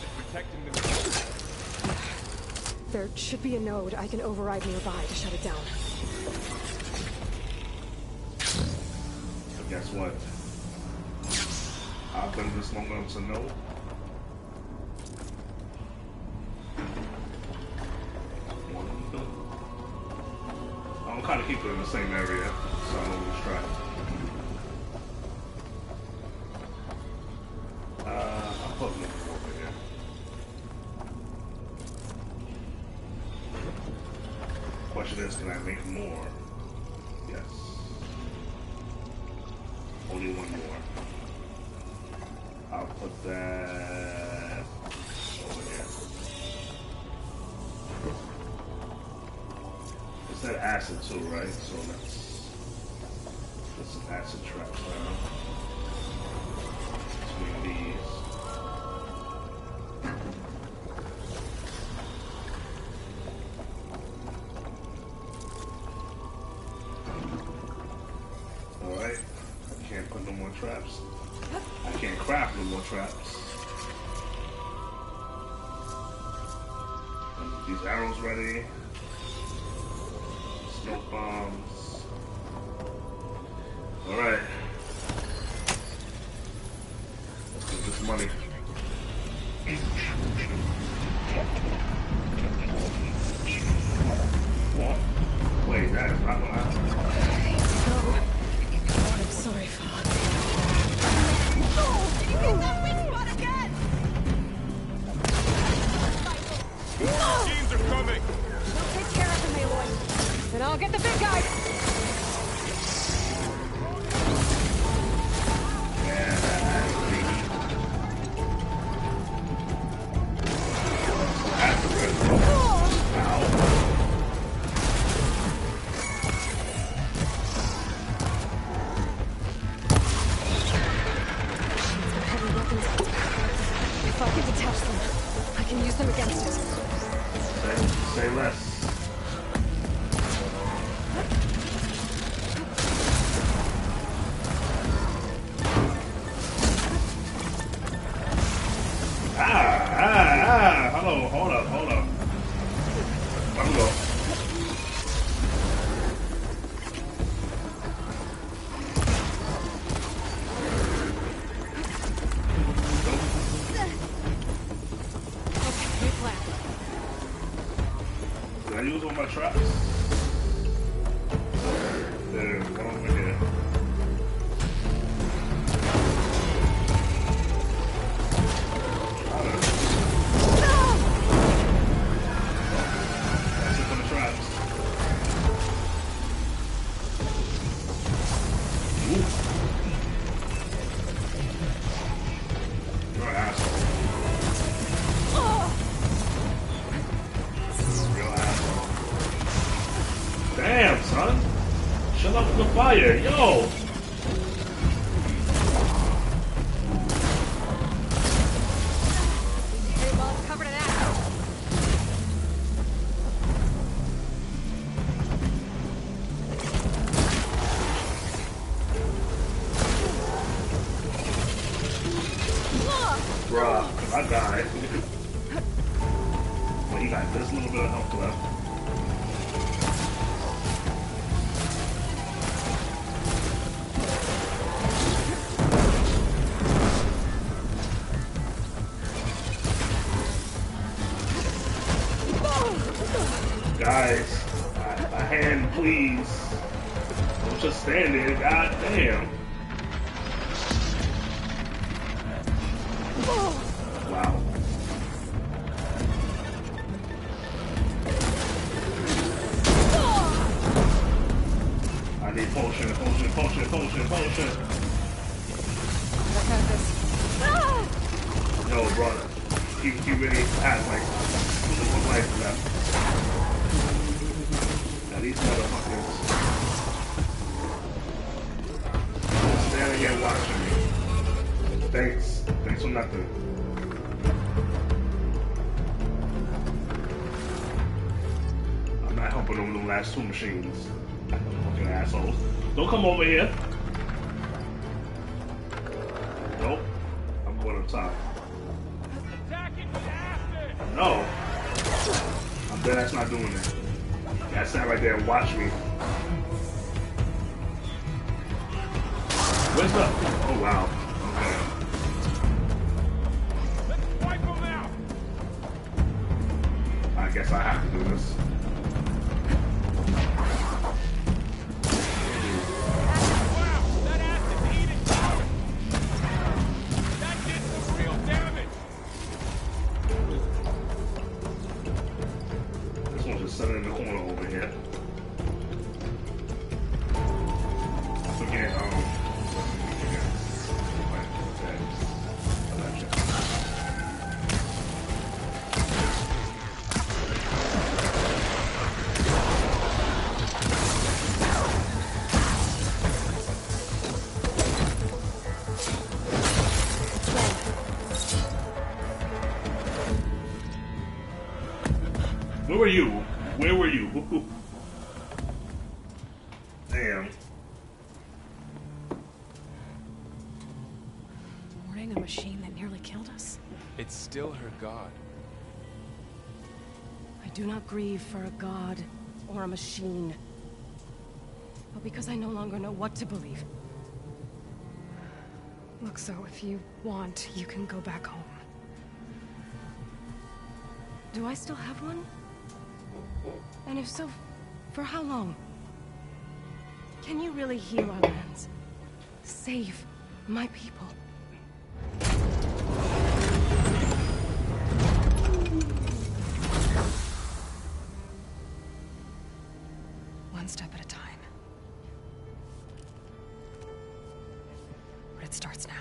It's protecting them. There should be a node I can override nearby to shut it down. So guess what? I've done this long enough to know. kind of keep it in the same area, so I don't lose track. I'll put them over here. Question is, can I make more? Yes. Only one more. I'll put that over here. It's that acid too, right? So let's put some acid traps down. Between these. Alright. I can't put no more traps. I can't craft no more traps. These arrows ready. Smoke bombs. Alright. Let's get this money. Wait, that is not what I'm sorry, Father. Oh, did you get that weak spot again? Teams are coming! We'll take care of them, Aloy. Then I'll get the big guy. If I can detach them, I can use them against it. Say less. Hold up. Let me go. Okay, new plan. Did I use all my traps? There's one over here. That's it for the traps. Ooh. You're an asshole. Real asshole. Damn, son. Shut up with the fire. Yo. Hey, ball's covered in ash. Bruh, if I die. Well, he got this little bit of health left. Guys, a hand, please. Don't just stand there. God damn. Wow. I need potion. I got this. Yo, brother. He really has like one life left. Now these motherfuckers standing here watching me. Thanks for nothing. I'm not helping them with the last two machines. Fucking assholes. Don't come over here. Nope. I'm going up top. No. I'm dead ass not doing that. That sat right there and watch me. Where's the... Oh, wow. Okay. Let's wipe them out! I guess I have to do this. just set it in the corner over here. Again, where were you? Where were you? Damn. Warning a machine that nearly killed us? It's still her god. I do not grieve for a god or a machine, but because I no longer know what to believe. Look, so if you want, you can go back home. Do I still have one? And if so, for how long? Can you really heal our lands? Save my people? One step at a time. But it starts now.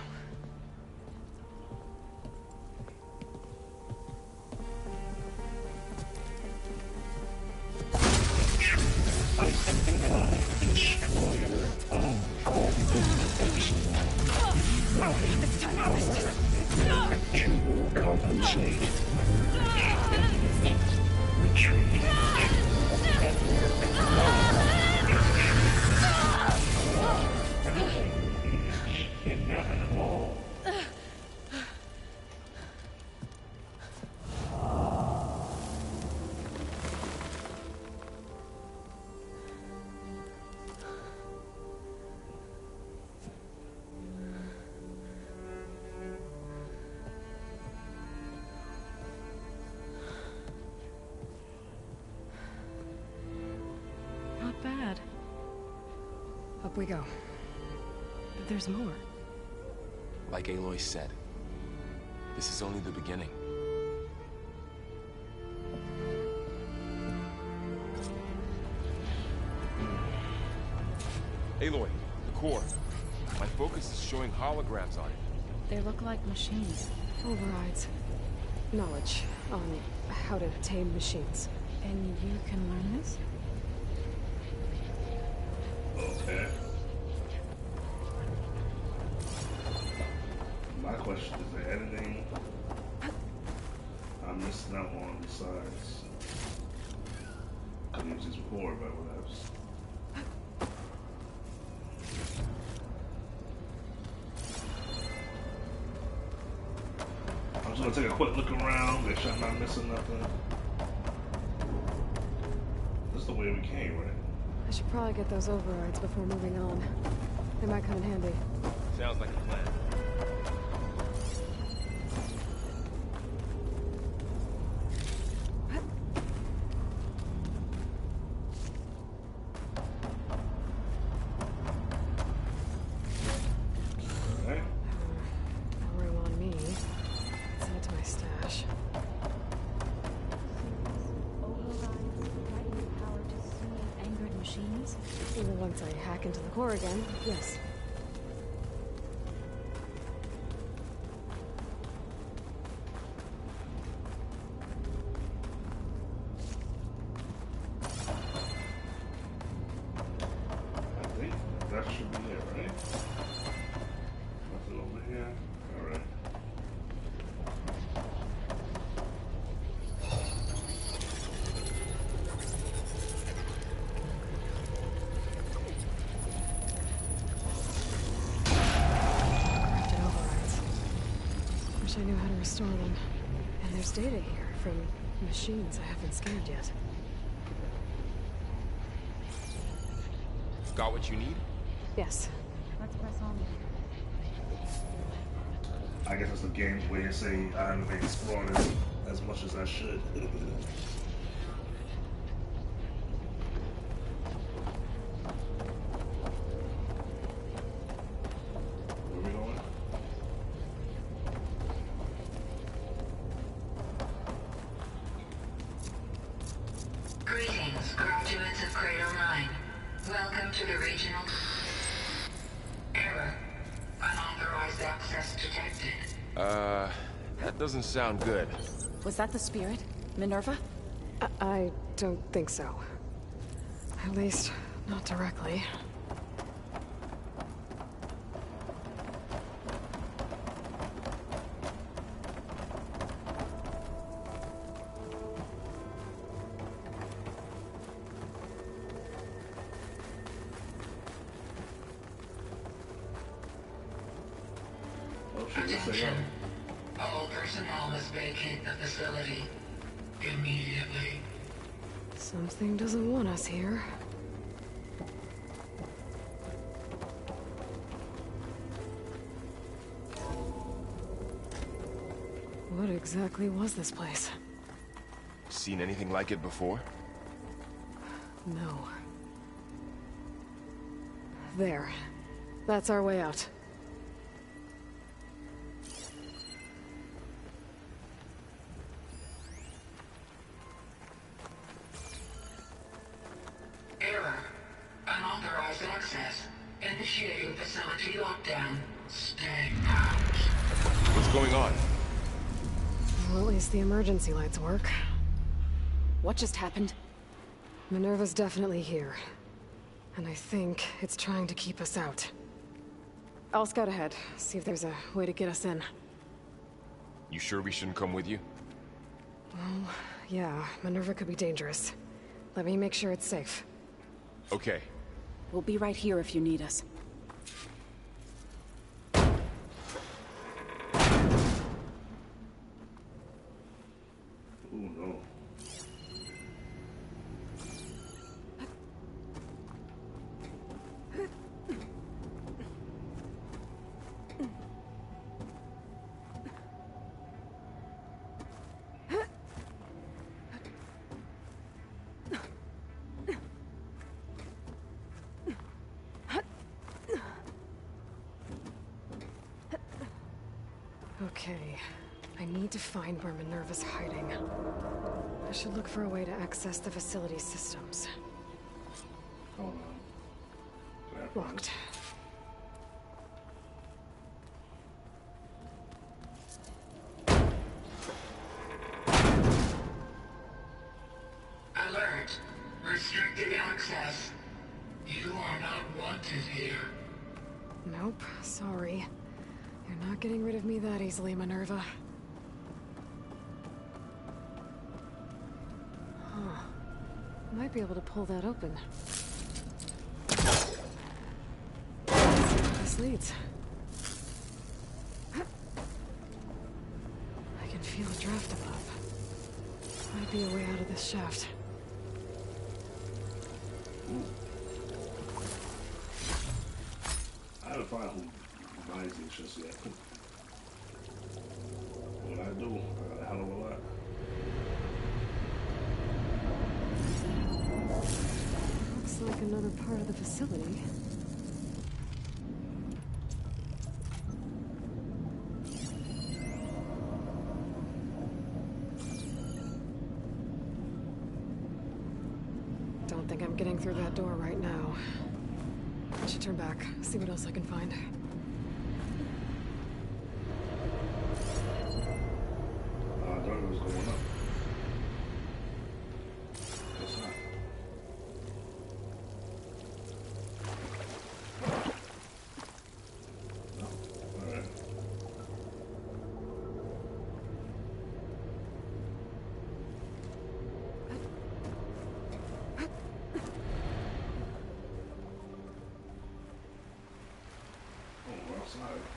To compensate. Retreat. Inevitable. Not bad. Up we go. But there's more. Like Aloy said, this is only the beginning. Aloy, the core. My focus is showing holograms on it. They look like machines. Overrides. Knowledge on how to tame machines. And you can learn this? Okay. My question is there anything I'm missing out on besides? I've used this before, but what else? I'm just gonna take a quick look around, make sure I'm not missing nothing. This is the way we came, right? I should probably get those overrides before moving on. They might come in handy. Sounds like a plan. Alright. No room on me. Send it to my stash. Angered machines? Even once I hack into the core again, yes. I think that should be it, right? Nothing over here. Alright. Crafted overrides. Wish I knew how to restore them. And there's data here from machines I haven't scanned yet. Got what you need? Yes. Let's press on. I guess that's the game's way of saying I haven't been exploring as much as I should. Where we going? Welcome to the regional... Error. Unauthorized access detected. That doesn't sound good. Was that the spirit? Minerva? I don't think so. At least, not directly. Attention. All personnel must vacate the facility immediately. Something doesn't want us here. What exactly was this place? Seen anything like it before? No. There. That's our way out. Error. Unauthorized access. Initiating facility lockdown. Stay out. What's going on? Well, at least the emergency lights work. What just happened? Minerva's definitely here. And I think it's trying to keep us out. I'll scout ahead, see if there's a way to get us in. You sure we shouldn't come with you? Well, yeah, Minerva could be dangerous. Let me make sure it's safe. Okay. We'll be right here if you need us. Oh no. Okay, I need to find where Minerva's hiding. I should look for a way to access the facility systems. Hold on. Locked. Alert. Restricted access. You are not wanted here. Nope, sorry. You're not getting rid of me that easily, Minerva. Huh. Might be able to pull that open. This leads. I can feel a draft above. Might be a way out of this shaft. I haven't found who buys these just yet. When I do, I got a hell of a lot. Looks like another part of the facility. Don't think I'm getting through that door right now. I should turn back, see what else I can find. Door was going up. What's that? Oh, alright.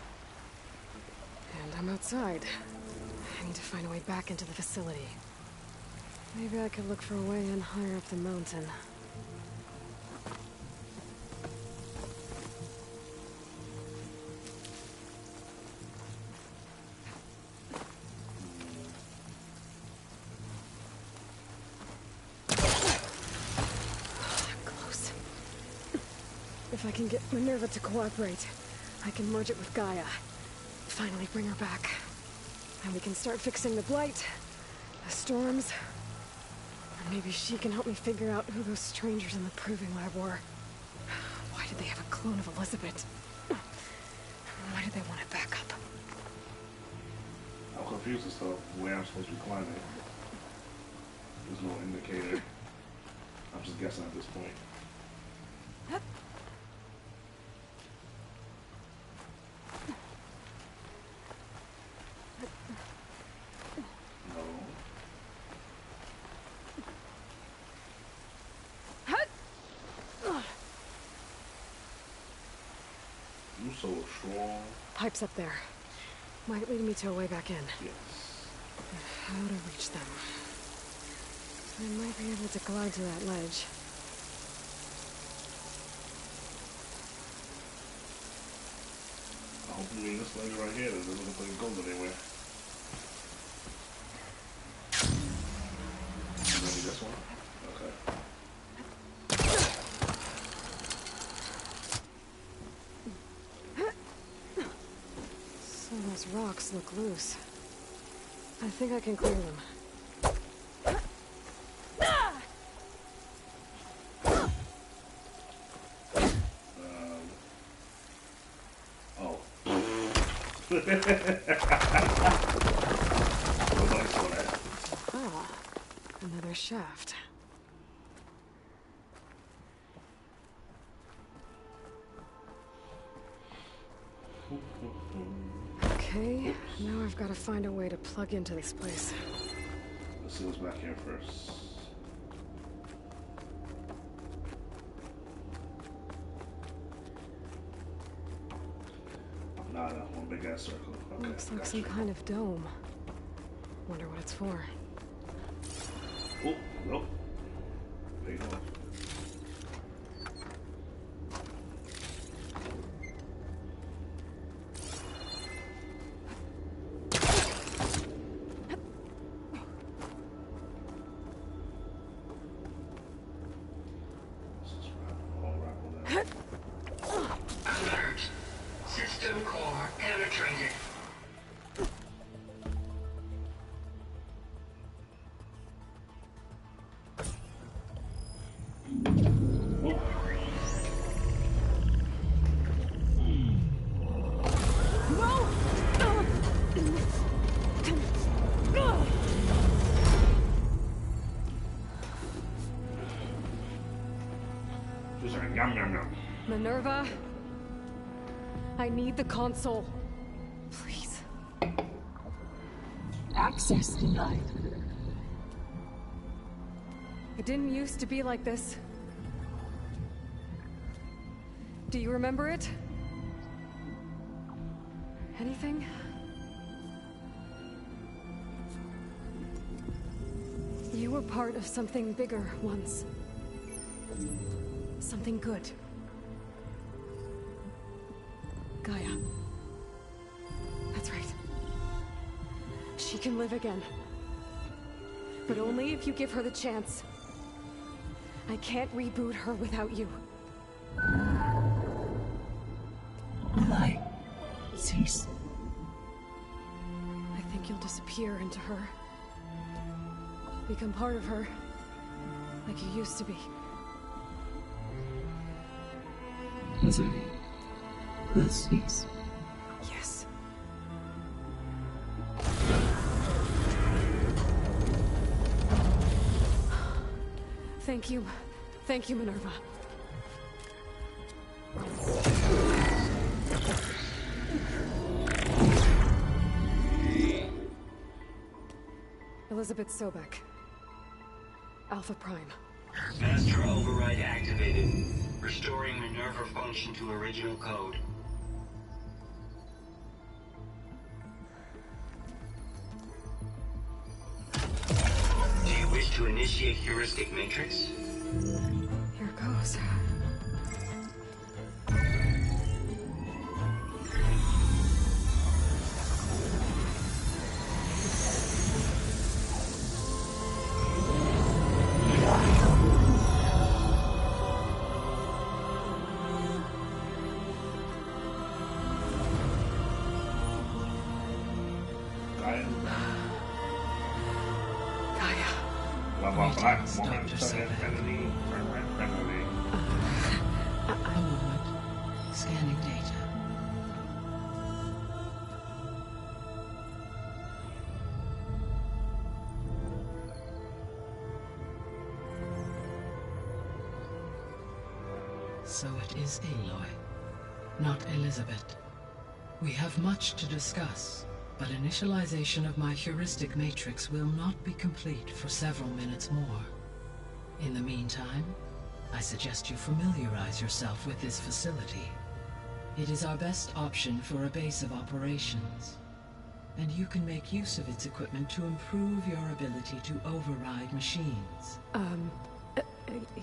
And I'm outside. I need to find a way back into the facility. Maybe I could look for a way in higher up the mountain. Close. If I can get Minerva to cooperate, I can merge it with Gaia. Finally bring her back. And we can start fixing the Blight, the storms, and maybe she can help me figure out who those strangers in the Proving Lab were. Why did they have a clone of Elizabeth? Why did they want it back up? I'm confused as to where I'm supposed to be climbing. There's no indicator. I'm just guessing at this point. You so strong. Pipes up there. Might lead me to a way back in. Yes. How to reach them. I might be able to glide to that ledge. I hope you mean this ledge right here. Doesn't look like it goes anywhere. Maybe this one? Okay. Some of those rocks look loose. I think I can clear them. Ah, another shaft. Okay, now I've got to find a way to plug into this place. Let's see what's back here first. Nah, one big ass circle. Okay, Looks like some kind of dome. Wonder what it's for. Oh, nope. Big one. Alert. System core penetrated. Just like yum yum yum. Minerva, I need the console. Please. Access denied. It didn't used to be like this. Do you remember it? Anything? You were part of something bigger once. Something good. Gaia. That's right. She can live again. But only if you give her the chance. I can't reboot her without you. Light. Cease. I think you'll disappear into her. Become part of her. Like you used to be. Misery. The cease. Yes. Thank you. Thank you, Minerva. Elizabeth Sobek. Alpha Prime. Master override activated. Restoring Minerva function to original code. Do you wish to initiate heuristic matrix? Here goes. So it is Aloy, not Elizabeth. We have much to discuss, but initialization of my heuristic matrix will not be complete for several minutes more. In the meantime, I suggest you familiarize yourself with this facility. It is our best option for a base of operations, and you can make use of its equipment to improve your ability to override machines.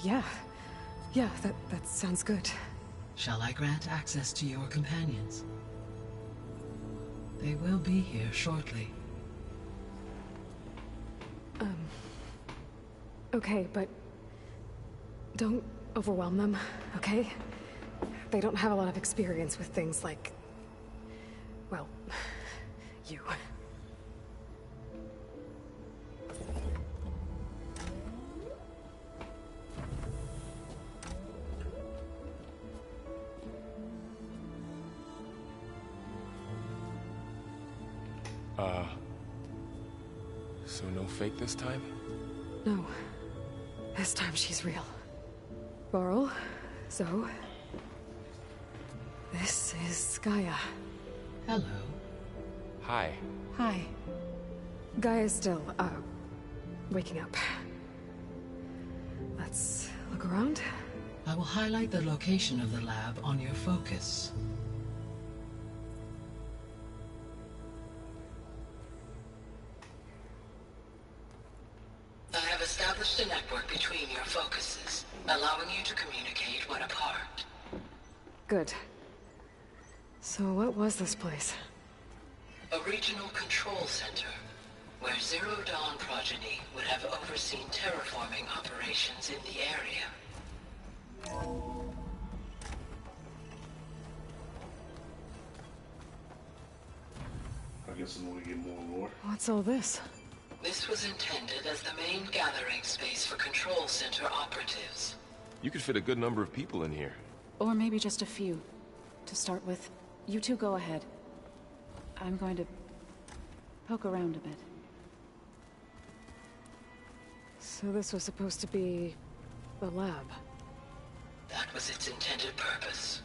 Yeah. Yeah, that sounds good. Shall I grant access to your companions? They will be here shortly. Okay, but don't overwhelm them, okay? They don't have a lot of experience with things like, well, you. So no fake this time? No. This time she's real. Varl, Zoe. This is Gaia. Hello. Hi. Hi. Gaia's still, waking up. Let's look around. I will highlight the location of the lab on your focus. I have established a network between your focuses, allowing you to communicate when apart. Good. So what was this place? A regional control center, where Zero Dawn progeny would have overseen terraforming operations in the area. I guess I'm gonna get more lore. What's all this? This was intended as the main gathering space for control center operatives. You could fit a good number of people in here. Or maybe just a few. To start with, you two go ahead. I'm going to poke around a bit. So this was supposed to be the lab. That was its intended purpose.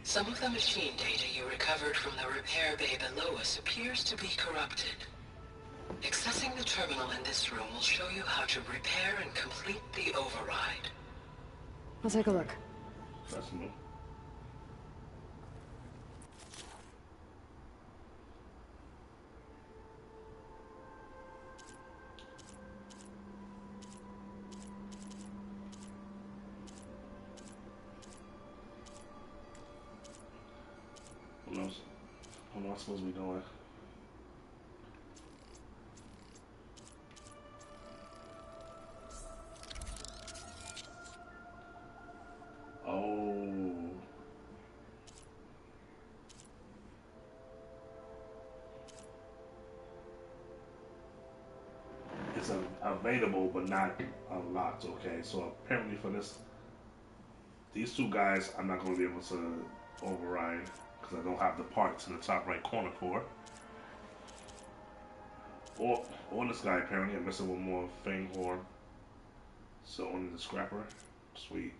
Some of the machine data you recovered from the repair bay below us appears to be corrupted. Accessing the terminal in this room will show you how to repair and complete the override. I'll take a look. That's me. What am I supposed to be doing? Oh. It's available, but not unlocked. Okay, so apparently for these two guys, I'm not going to be able to override because I don't have the parts in the top right corner for. Or this guy apparently, I'm missing one more thing or so only the scrapper. Sweet.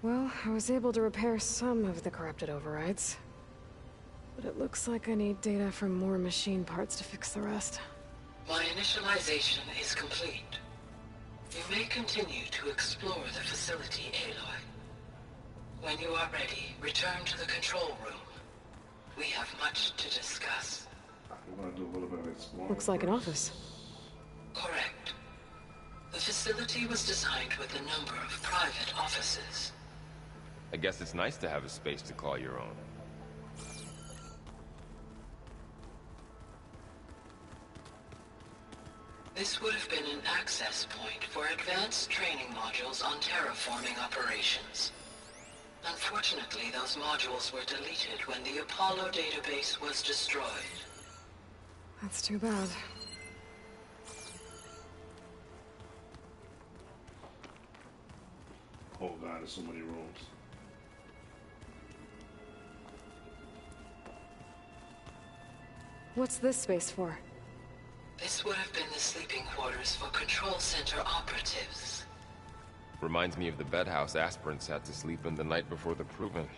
Well, I was able to repair some of the corrupted overrides. But it looks like I need data from more machine parts to fix the rest. My initialization is complete. You may continue to explore the facility, Aloy. When you are ready, return to the control room. We have much to discuss. I'm gonna do a little bit of exploring. Looks like an office. Correct. The facility was designed with a number of private offices. I guess it's nice to have a space to call your own. This would have been an access point for advanced training modules on terraforming operations. Unfortunately, those modules were deleted when the Apollo database was destroyed. That's too bad. Oh god, there's so many rooms. What's this space for? This would have been the sleeping quarters for control center operatives. Reminds me of the bedhouse aspirants had to sleep in the night before the proving.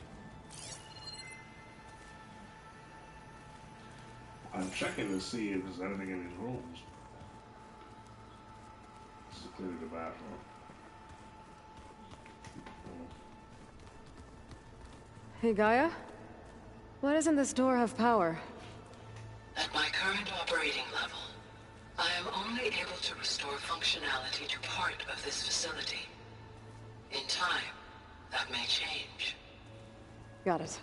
I'm checking to see if there's anything in these rooms. This is clearly the bathroom. Hey, Gaia? Why doesn't this door have power? At my current operating level, I am only able to restore functionality to part of this facility. In time, that may change. Got it.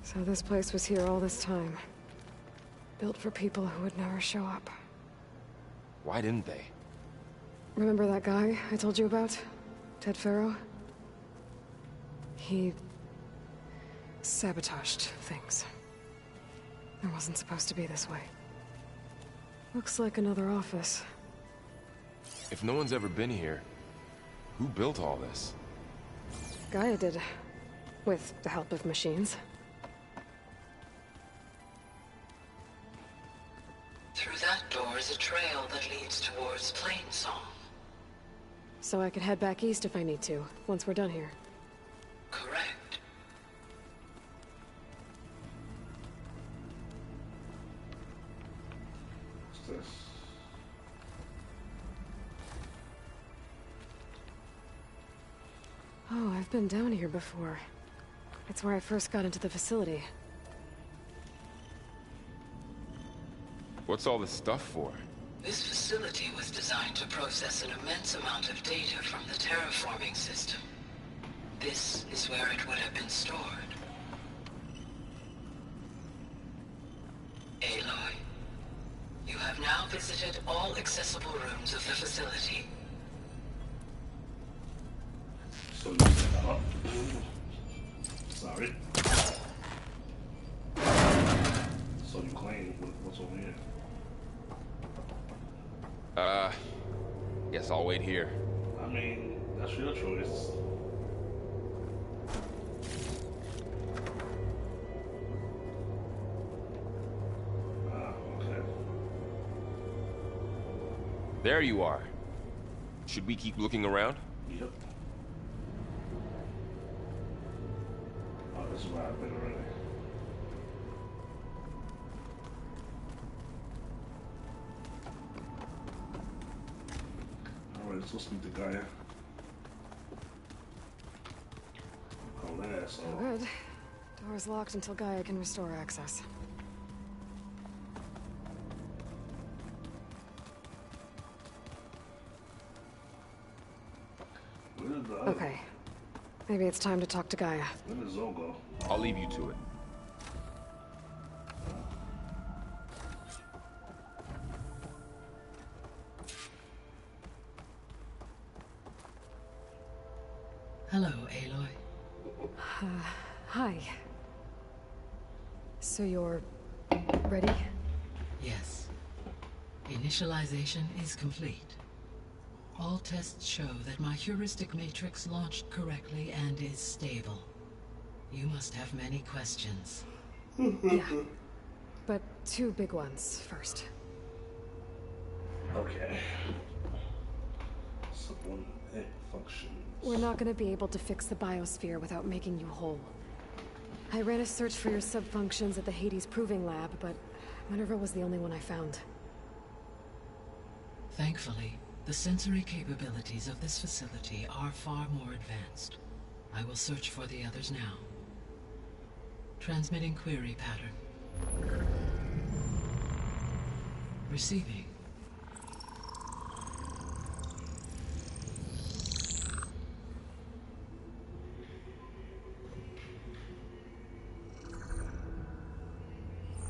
So this place was here all this time. Built for people who would never show up. Why didn't they? Remember that guy I told you about? Ted Faro? He sabotaged things. It wasn't supposed to be this way. Looks like another office. If no one's ever been here, who built all this? Gaia did. With the help of machines. Through that door is a trail that leads towards Plainsong. So I could head back east if I need to, once we're done here. Correct. What's this? Oh, I've been down here before. It's where I first got into the facility. What's all this stuff for? This facility was designed to process an immense amount of data from the terraforming system. This is where it would have been stored. Aloy, you have now visited all accessible rooms of the facility. So sorry. So you claim what's over here? Guess I'll wait here. I mean, that's your choice. Okay. There you are. Should we keep looking around? Yep. Oh, this is where I've been already. Alright, let's go speak to Gaia. Oh, that's all. Good. Door's locked until Gaia can restore access. Okay. Maybe it's time to talk to Gaia. Where did Zoe go? I'll leave you to it. Hello, Aloy. Hi. So you're ready? Yes. Initialization is complete. All tests show that my heuristic matrix launched correctly and is stable. You must have many questions. Yeah. But two big ones first. Okay. Someone functions. We're not gonna be able to fix the biosphere without making you whole. I ran a search for your subfunctions at the Hades Proving Lab, but Minerva was the only one I found. Thankfully, the sensory capabilities of this facility are far more advanced. I will search for the others now. Transmitting query pattern. Receiving.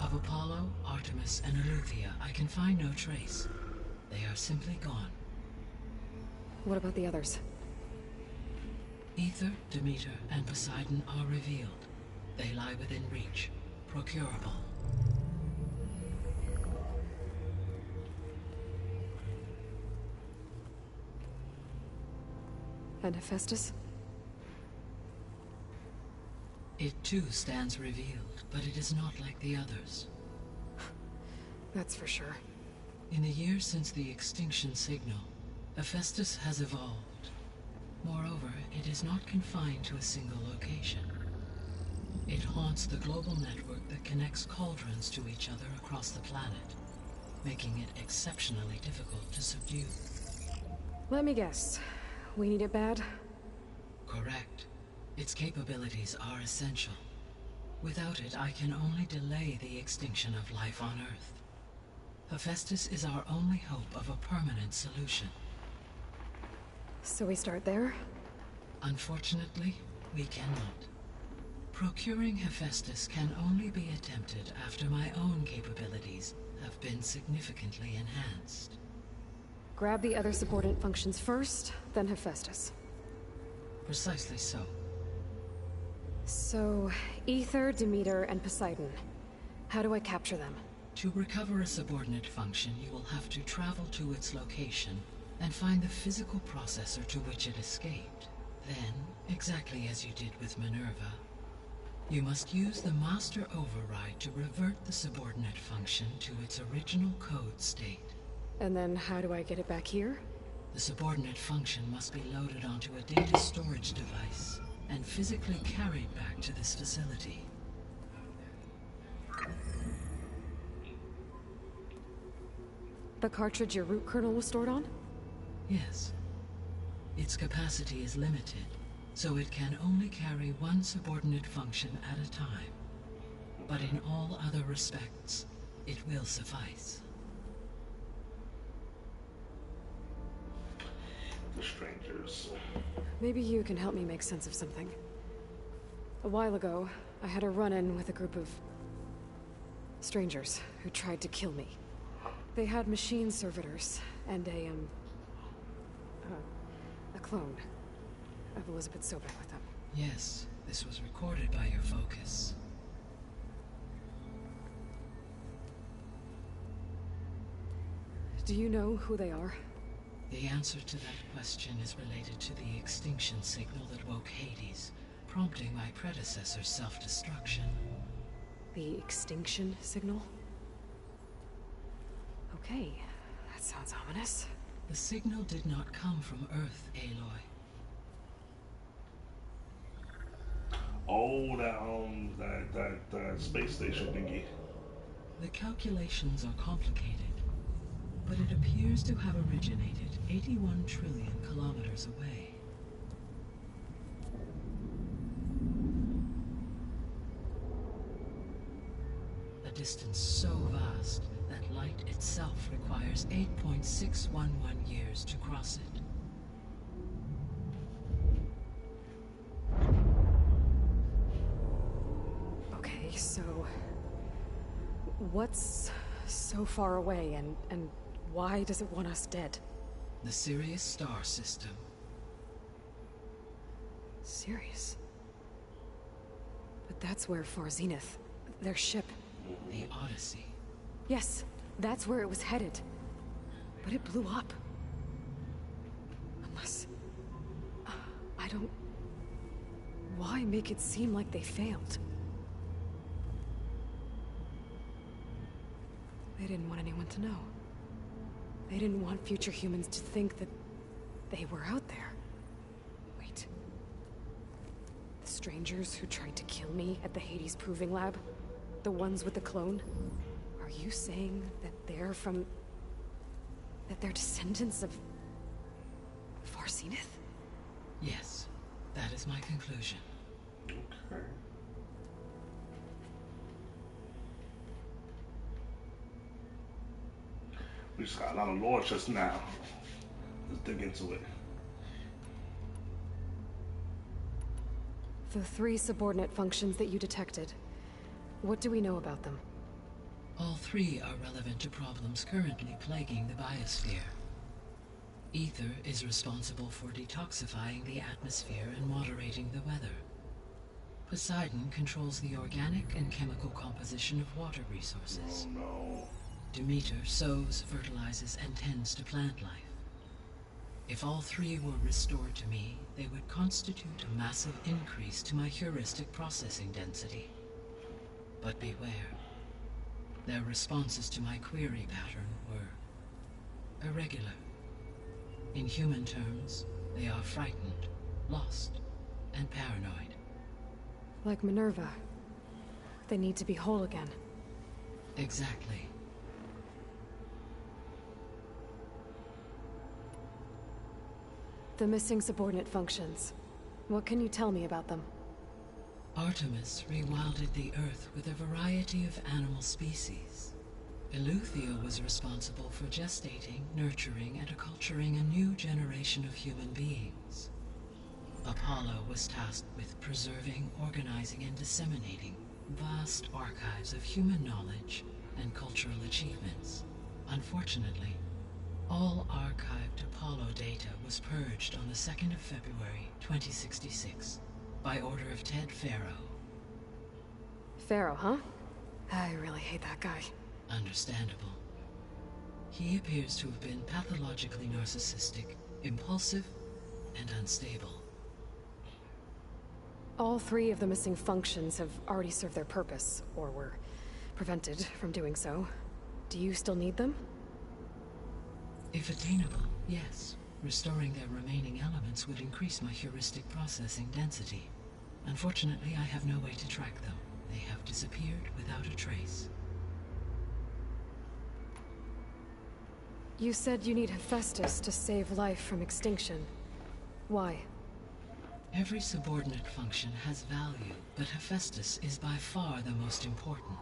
Of Apollo, Artemis, and Eleuthia, I can find no trace. They are simply gone. What about the others? Ether, Demeter, and Poseidon are revealed. They lie within reach. Procurable. And Hephaestus? It too stands revealed, but it is not like the others. That's for sure. In the years since the extinction signal, Hephaestus has evolved. Moreover, it is not confined to a single location. It haunts the global network that connects cauldrons to each other across the planet, making it exceptionally difficult to subdue. Let me guess. We need it bad? Correct. Its capabilities are essential. Without it, I can only delay the extinction of life on Earth. Hephaestus is our only hope of a permanent solution. So we start there? Unfortunately, we cannot. Procuring Hephaestus can only be attempted after my own capabilities have been significantly enhanced. Grab the other subordinate functions first, then Hephaestus. Precisely so. So, Aether, Demeter, and Poseidon. How do I capture them? To recover a subordinate function, you will have to travel to its location and find the physical processor to which it escaped. Then, exactly as you did with Minerva, you must use the Master Override to revert the subordinate function to its original code state. And then how do I get it back here? The subordinate function must be loaded onto a data storage device and physically carried back to this facility. The cartridge your root kernel was stored on? Yes. Its capacity is limited, so it can only carry one subordinate function at a time. But in all other respects, it will suffice. The strangers. Maybe you can help me make sense of something. A while ago, I had a run-in with a group of strangers who tried to kill me. They had machine servitors and a clone of Elizabeth Sobek with them. Yes, this was recorded by your focus. Do you know who they are? The answer to that question is related to the extinction signal that woke Hades, prompting my predecessor's self-destruction. The extinction signal? Okay, that sounds ominous. The signal did not come from Earth, Aloy. Oh, that space station thingy. The calculations are complicated, but it appears to have originated 81 trillion kilometers away. A distance so vast that light itself requires 8.611 years to cross it. Okay, so what's so far away and why does it want us dead? The Sirius star system. Sirius? But that's where Far Zenith, their ship... The Odyssey. Yes, that's where it was headed. But it blew up. Unless... I don't... Why make it seem like they failed? They didn't want anyone to know. They didn't want future humans to think that they were out there. Wait. The strangers who tried to kill me at the Hades Proving Lab? The ones with the clone? Are you saying that they're from... that they're descendants of... Far Zenith? Yes, that is my conclusion. Okay. We just got a lot of lore just now. Let's dig into it. The 3 subordinate functions that you detected. What do we know about them? All 3 are relevant to problems currently plaguing the biosphere. Aether is responsible for detoxifying the atmosphere and moderating the weather. Poseidon controls the organic and chemical composition of water resources. Oh no. Demeter sows, fertilizes, and tends to plant life. If all 3 were restored to me, they would constitute a massive increase to my heuristic processing density. But beware. Their responses to my query pattern were irregular, In human terms, they are frightened, lost, and paranoid. Like Minerva. They need to be whole again. Exactly. The missing subordinate functions. What can you tell me about them? Artemis rewilded the Earth with a variety of animal species. Eleuthia was responsible for gestating, nurturing, and acculturating a new generation of human beings. Apollo was tasked with preserving, organizing, and disseminating vast archives of human knowledge and cultural achievements. Unfortunately, all archived Apollo data was purged on the 2nd of February, 2066, by order of Ted Faro. Faro, huh? I really hate that guy. Understandable. He appears to have been pathologically narcissistic, impulsive, and unstable. All 3 of the missing functions have already served their purpose, or were prevented from doing so. Do you still need them? If attainable, yes. Restoring their remaining elements would increase my heuristic processing density. Unfortunately, I have no way to track them. They have disappeared without a trace. You said you need Hephaestus to save life from extinction. Why? Every subordinate function has value, but Hephaestus is by far the most important.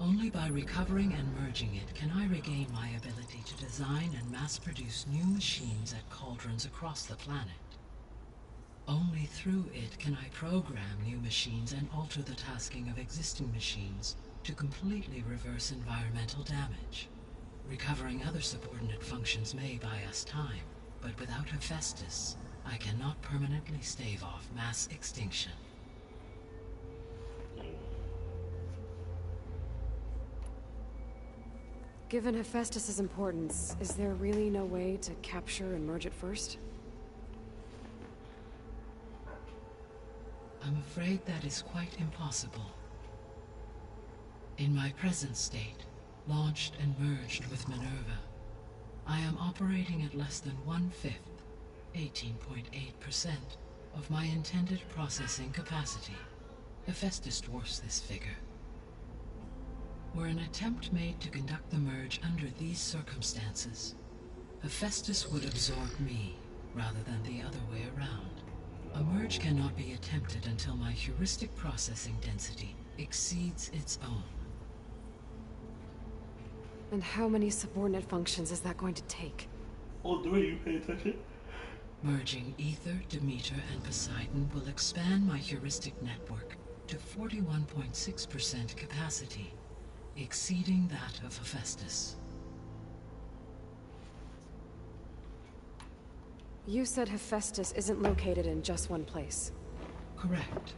Only by recovering and merging it can I regain my ability to design and mass-produce new machines at cauldrons across the planet. Only through it can I program new machines and alter the tasking of existing machines to completely reverse environmental damage. Recovering other subordinate functions may buy us time, but without Hephaestus, I cannot permanently stave off mass extinction. Given Hephaestus's importance, is there really no way to capture and merge it first? I'm afraid that is quite impossible. In my present state, launched and merged with Minerva, I am operating at less than 1/5, 18.8%, of my intended processing capacity. Hephaestus dwarfs this figure. Were an attempt made to conduct the merge under these circumstances, Hephaestus would absorb me, rather than the other way around. A merge cannot be attempted until my heuristic processing density exceeds its own. And how many subordinate functions is that going to take? Oh, do you pay attention? Merging Ether, Demeter, and Poseidon will expand my heuristic network to 41.6% capacity, exceeding that of Hephaestus. You said Hephaestus isn't located in just one place. Correct.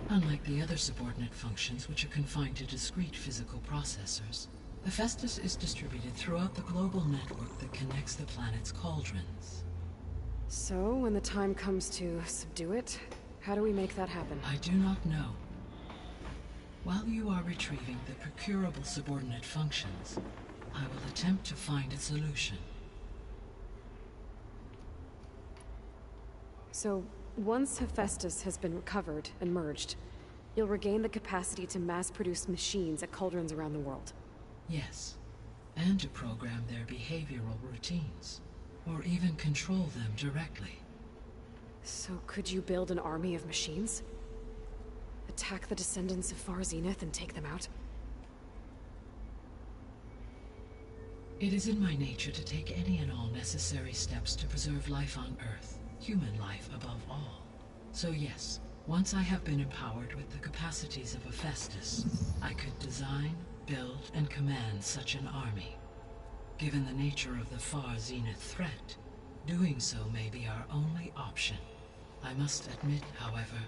Unlike the other subordinate functions, which are confined to discrete physical processors, Hephaestus is distributed throughout the global network that connects the planet's cauldrons. So, when the time comes to subdue it, how do we make that happen? I do not know. While you are retrieving the procurable subordinate functions, I will attempt to find a solution. So, once Hephaestus has been recovered and merged, you'll regain the capacity to mass-produce machines at cauldrons around the world. Yes, and to program their behavioral routines, or even control them directly. So could you build an army of machines? Attack the descendants of Far Zenith and take them out? It is in my nature to take any and all necessary steps to preserve life on Earth, human life above all. So yes, once I have been empowered with the capacities of Hephaestus, I could design, build, and command such an army. Given the nature of the Far Zenith threat, doing so may be our only option. I must admit, however,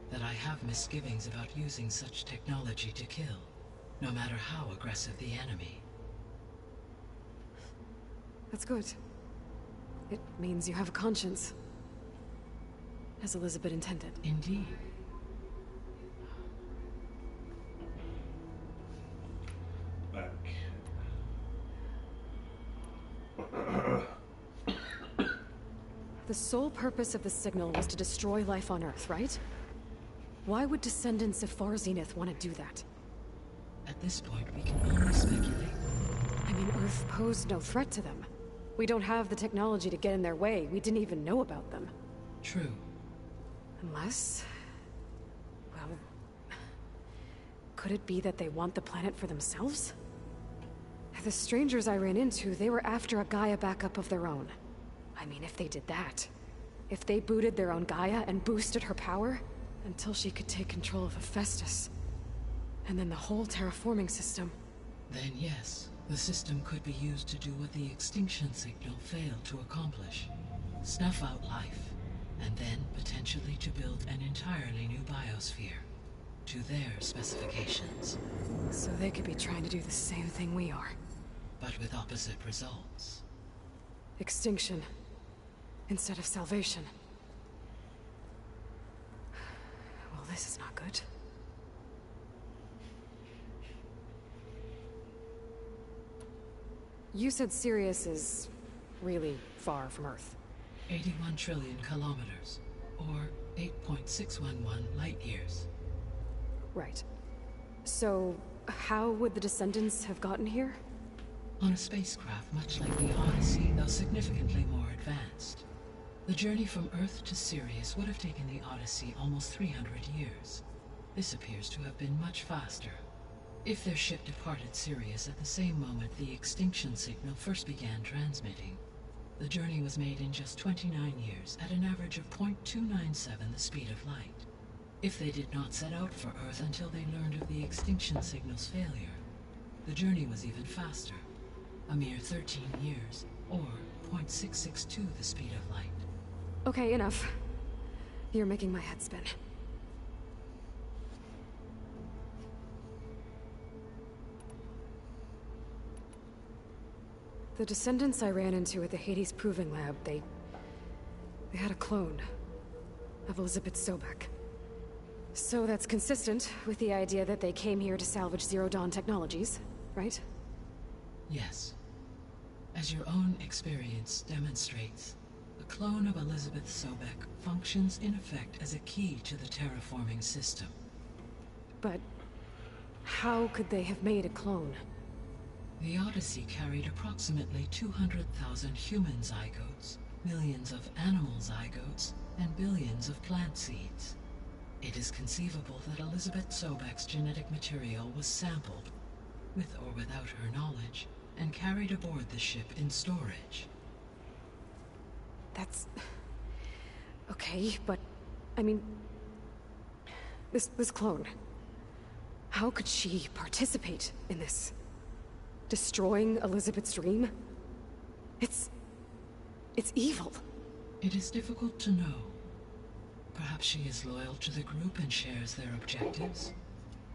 that I have misgivings about using such technology to kill, no matter how aggressive the enemy. That's good. It means you have a conscience. As Elizabeth intended. Indeed. Back. The sole purpose of the signal was to destroy life on Earth, right? Why would descendants of Far Zenith want to do that? At this point, we can only speculate. I mean, Earth posed no threat to them. We don't have the technology to get in their way. We didn't even know about them. True. Unless... well... could it be that they want the planet for themselves? The strangers I ran into, they were after a Gaia backup of their own. I mean, if they did that... if they booted their own Gaia and boosted her power... until she could take control of Hephaestus. And then the whole terraforming system. Then yes, the system could be used to do what the extinction signal failed to accomplish. Snuff out life, and then potentially to build an entirely new biosphere. To their specifications. So they could be trying to do the same thing we are. But with opposite results. Extinction. Instead of salvation. Well, this is not good. You said Sirius is really far from Earth. 81 trillion kilometers, or 8.611 light years. Right. So, how would the Descendants have gotten here? On a spacecraft much like the Odyssey, though significantly more advanced. The journey from Earth to Sirius would have taken the Odyssey almost 300 years. This appears to have been much faster. If their ship departed Sirius at the same moment the extinction signal first began transmitting, the journey was made in just 29 years at an average of 0.297 the speed of light. If they did not set out for Earth until they learned of the extinction signal's failure, the journey was even faster, a mere 13 years, or 0.662 the speed of light. Okay, enough. You're making my head spin. The Descendants I ran into at the Hades Proving Lab, they had a clone of Elizabeth Sobek. So that's consistent with the idea that they came here to salvage Zero Dawn technologies, right? Yes. As your own experience demonstrates, a clone of Elizabeth Sobek functions in effect as a key to the terraforming system. But how could they have made a clone? The Odyssey carried approximately 200,000 human zygotes, millions of animal zygotes, and billions of plant seeds. It is conceivable that Elizabeth Sobek's genetic material was sampled, with or without her knowledge, and carried aboard the ship in storage. That's... okay, but... I mean... This clone... how could she participate in this? Destroying Elizabeth's dream? It's evil. It is difficult to know. Perhaps she is loyal to the group and shares their objectives.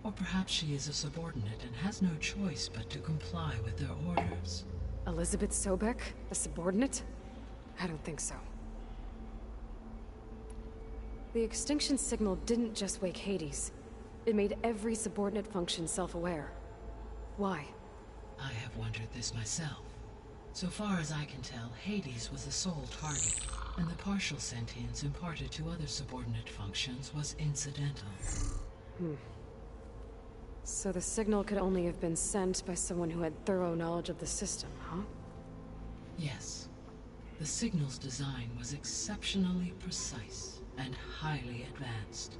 Or perhaps she is a subordinate and has no choice but to comply with their orders. Elizabeth Sobek, a subordinate? I don't think so. The extinction signal didn't just wake Hades. It made every subordinate function self-aware. Why? I have wondered this myself. So far as I can tell, Hades was the sole target, and the partial sentience imparted to other subordinate functions was incidental. So the signal could only have been sent by someone who had thorough knowledge of the system, huh? Yes. The signal's design was exceptionally precise and highly advanced.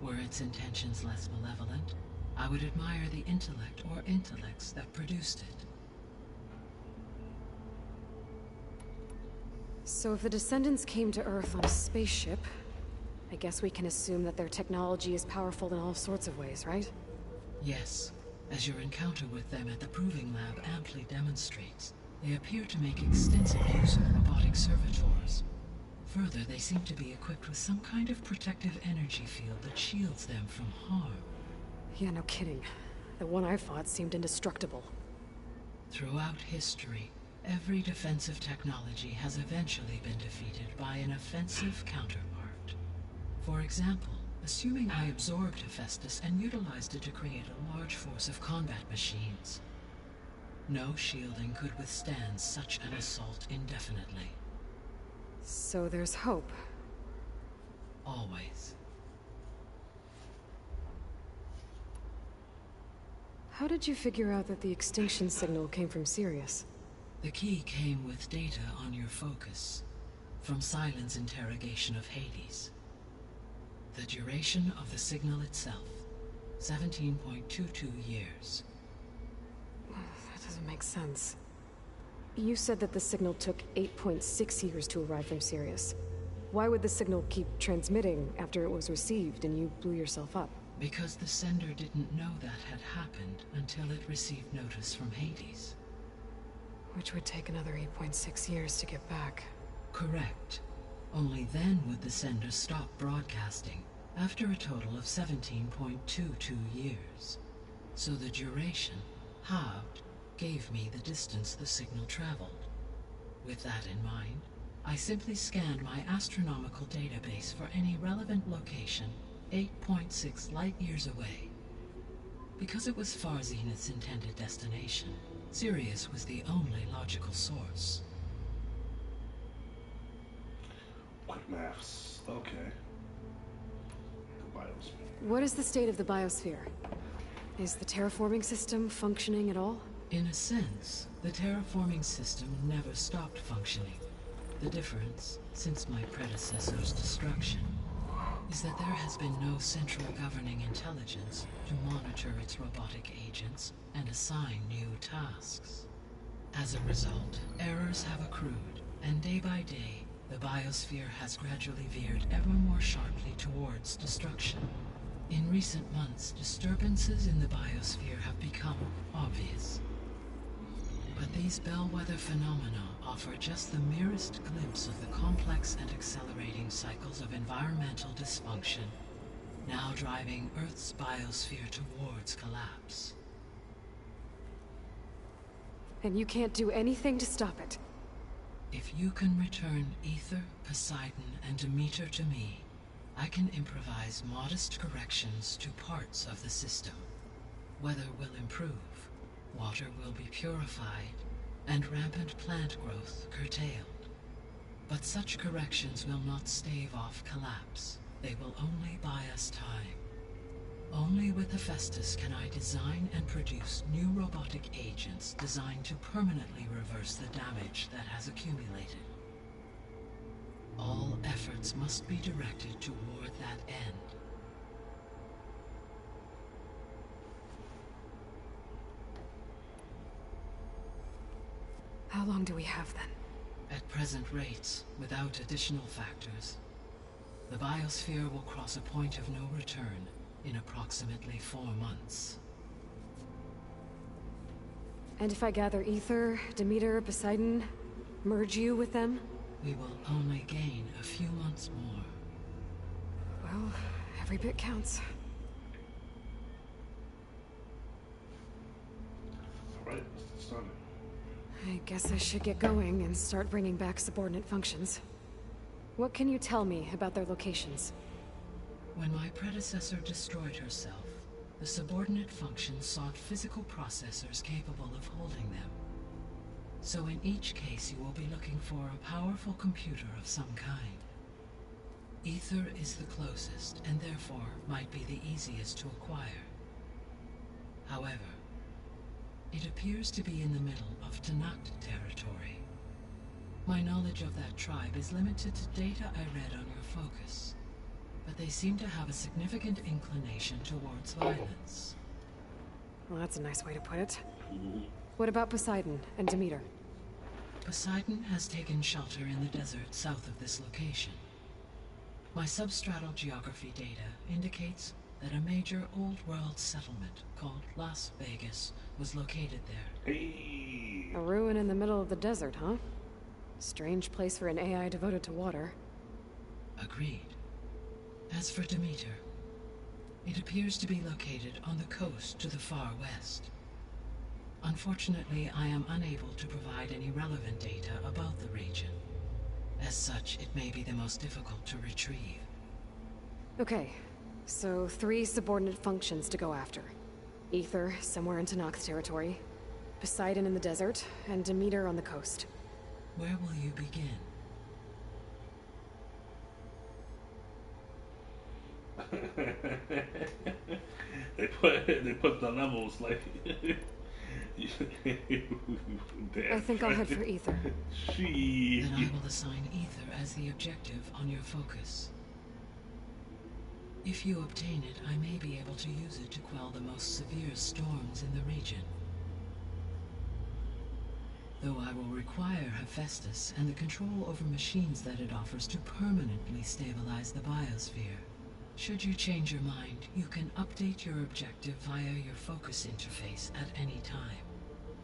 Were its intentions less malevolent, I would admire the intellect or intellects that produced it. So if the Descendants came to Earth on a spaceship, I guess we can assume that their technology is powerful in all sorts of ways, right? Yes. As your encounter with them at the Proving Lab amply demonstrates, they appear to make extensive use of robotic servitors. Further, they seem to be equipped with some kind of protective energy field that shields them from harm. Yeah, no kidding. The one I fought seemed indestructible. Throughout history, every defensive technology has eventually been defeated by an offensive counterpart. For example, assuming I absorbed Hephaestus and utilized it to create a large force of combat machines. No shielding could withstand such an assault indefinitely. So there's hope. Always. How did you figure out that the extinction signal came from Sirius? The key came with data on your focus, from Silent's interrogation of Hades. The duration of the signal itself, 17.22 years. That doesn't make sense. You said that the signal took 8.6 years to arrive from Sirius. Why would the signal keep transmitting after it was received and you blew yourself up? Because the sender didn't know that had happened until it received notice from Hades. Which would take another 8.6 years to get back. Correct. Only then would the sender stop broadcasting, after a total of 17.22 years. So the duration, halved, gave me the distance the signal traveled. With that in mind, I simply scanned my astronomical database for any relevant location 8.6 light-years away. Because it was Far Zenith's intended destination, Sirius was the only logical source. Quick maths. Okay. The biosphere. What is the state of the biosphere? Is the terraforming system functioning at all? In a sense, the terraforming system never stopped functioning. The difference, since my predecessor's destruction, is that there has been no central governing intelligence to monitor its robotic agents and assign new tasks. As a result, errors have accrued, and day by day, the biosphere has gradually veered ever more sharply towards destruction. In recent months, disturbances in the biosphere have become obvious. But these bellwether phenomena offer just the merest glimpse of the complex and accelerating cycles of environmental dysfunction, now driving Earth's biosphere towards collapse. And you can't do anything to stop it? If you can return Aether, Poseidon, and Demeter to me, I can improvise modest corrections to parts of the system. Weather will improve, water will be purified, and rampant plant growth curtailed. But such corrections will not stave off collapse. They will only buy us time. Only with Hephaestus can I design and produce new robotic agents designed to permanently reverse the damage that has accumulated. All efforts must be directed toward that end. How long do we have then? At present rates, without additional factors, the biosphere will cross a point of no return in approximately 4 months. And if I gather Aether, Demeter, Poseidon, merge you with them? We will only gain a few months more. Well, every bit counts. Alright, let's start it. I guess I should get going and start bringing back subordinate functions. What can you tell me about their locations? When my predecessor destroyed herself, the subordinate functions sought physical processors capable of holding them. So in each case you will be looking for a powerful computer of some kind. Aether is the closest, and therefore might be the easiest to acquire. However, it appears to be in the middle of Tenakth territory. My knowledge of that tribe is limited to data I read on your focus, but they seem to have a significant inclination towards violence. Well, that's a nice way to put it. What about Poseidon and Demeter? Poseidon has taken shelter in the desert south of this location. My substratal geography data indicates that a major old-world settlement called Las Vegas was located there. Hey. A ruin in the middle of the desert, huh? Strange place for an AI devoted to water. Agreed. As for Demeter, it appears to be located on the coast to the far west. Unfortunately, I am unable to provide any relevant data about the region. As such, it may be the most difficult to retrieve. Okay, so 3 subordinate functions to go after. Aether, somewhere in Tenakth territory, Poseidon in the desert, and Demeter on the coast. Where will you begin? They put the levels like. I think I'll head for Ether. Then I will assign Ether as the objective on your focus. If you obtain it, I may be able to use it to quell the most severe storms in the region. Though I will require Hephaestus and the control over machines that it offers to permanently stabilize the biosphere. Should you change your mind, you can update your objective via your focus interface at any time.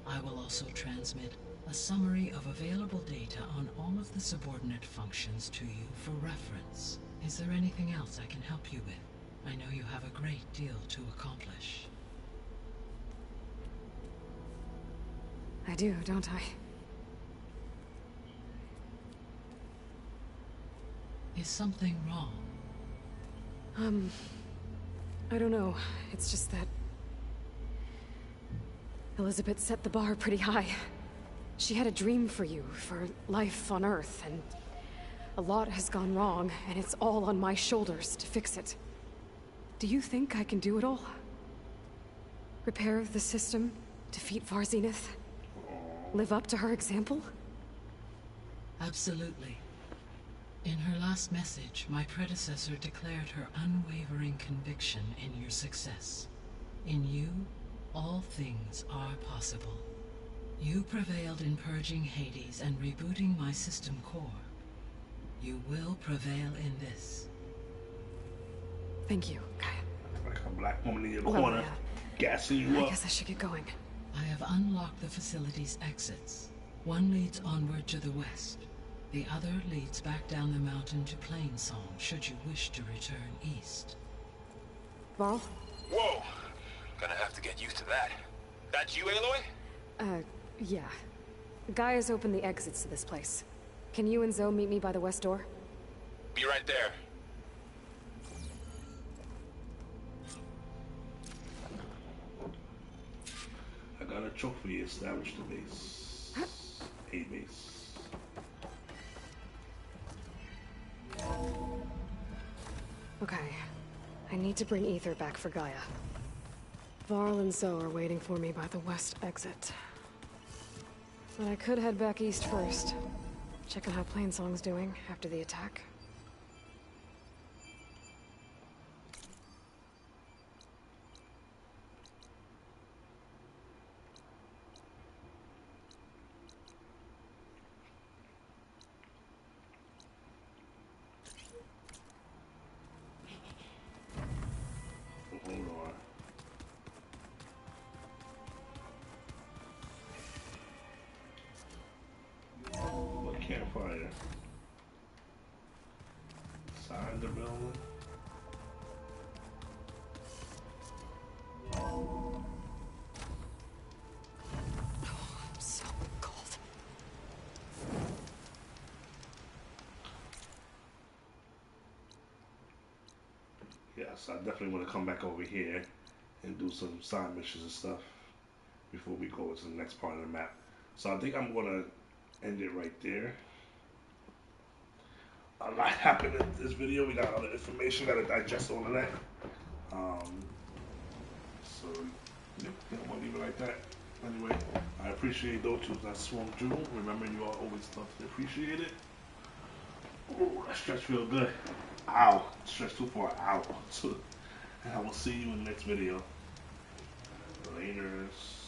I will also transmit a summary of available data on all of the subordinate functions to you for reference. Is there anything else I can help you with? I know you have a great deal to accomplish. I do, don't I? Is something wrong? I don't know. It's just that Elizabeth set the bar pretty high. She had a dream for you, for life on Earth, and a lot has gone wrong, and it's all on my shoulders to fix it. Do you think I can do it all? Repair the system, defeat Var Zenith, live up to her example? Absolutely. In her last message, my predecessor declared her unwavering conviction in your success. In you, all things are possible. You prevailed in purging Hades and rebooting my system core. You will prevail in this. Thank you, Gaia. Like a black woman in your corner, gassing you up. I guess I should get going. I have unlocked the facility's exits. One leads onward to the west. The other leads back down the mountain to Plainsong, should you wish to return east. Varl? Whoa! Gonna have to get used to that. That's you, Aloy? Yeah. Gaia's opened the exits to this place. Can you and Zoe meet me by the west door? Be right there. I got a trophy established the base. A base. Okay. I need to bring Ether back for Gaia. Varl and Zoe are waiting for me by the west exit. But I could head back east first. Check on how Plainsong's doing after the attack. Campfire. Inside the building. I'm so cold. Yes, I definitely want to come back over here and do some side missions and stuff before we go to the next part of the map. So I think I'm gonna end it right there. A lot happened in this video. We got a lot of information, got to digest all of that. So yeah, I'm gonna leave it like that. Anyway, I appreciate those two that swung through. Remember, you all always love to appreciate it. Oh, that stretch feel good. Ow, stretch too far. Ow. And I will see you in the next video. Laters.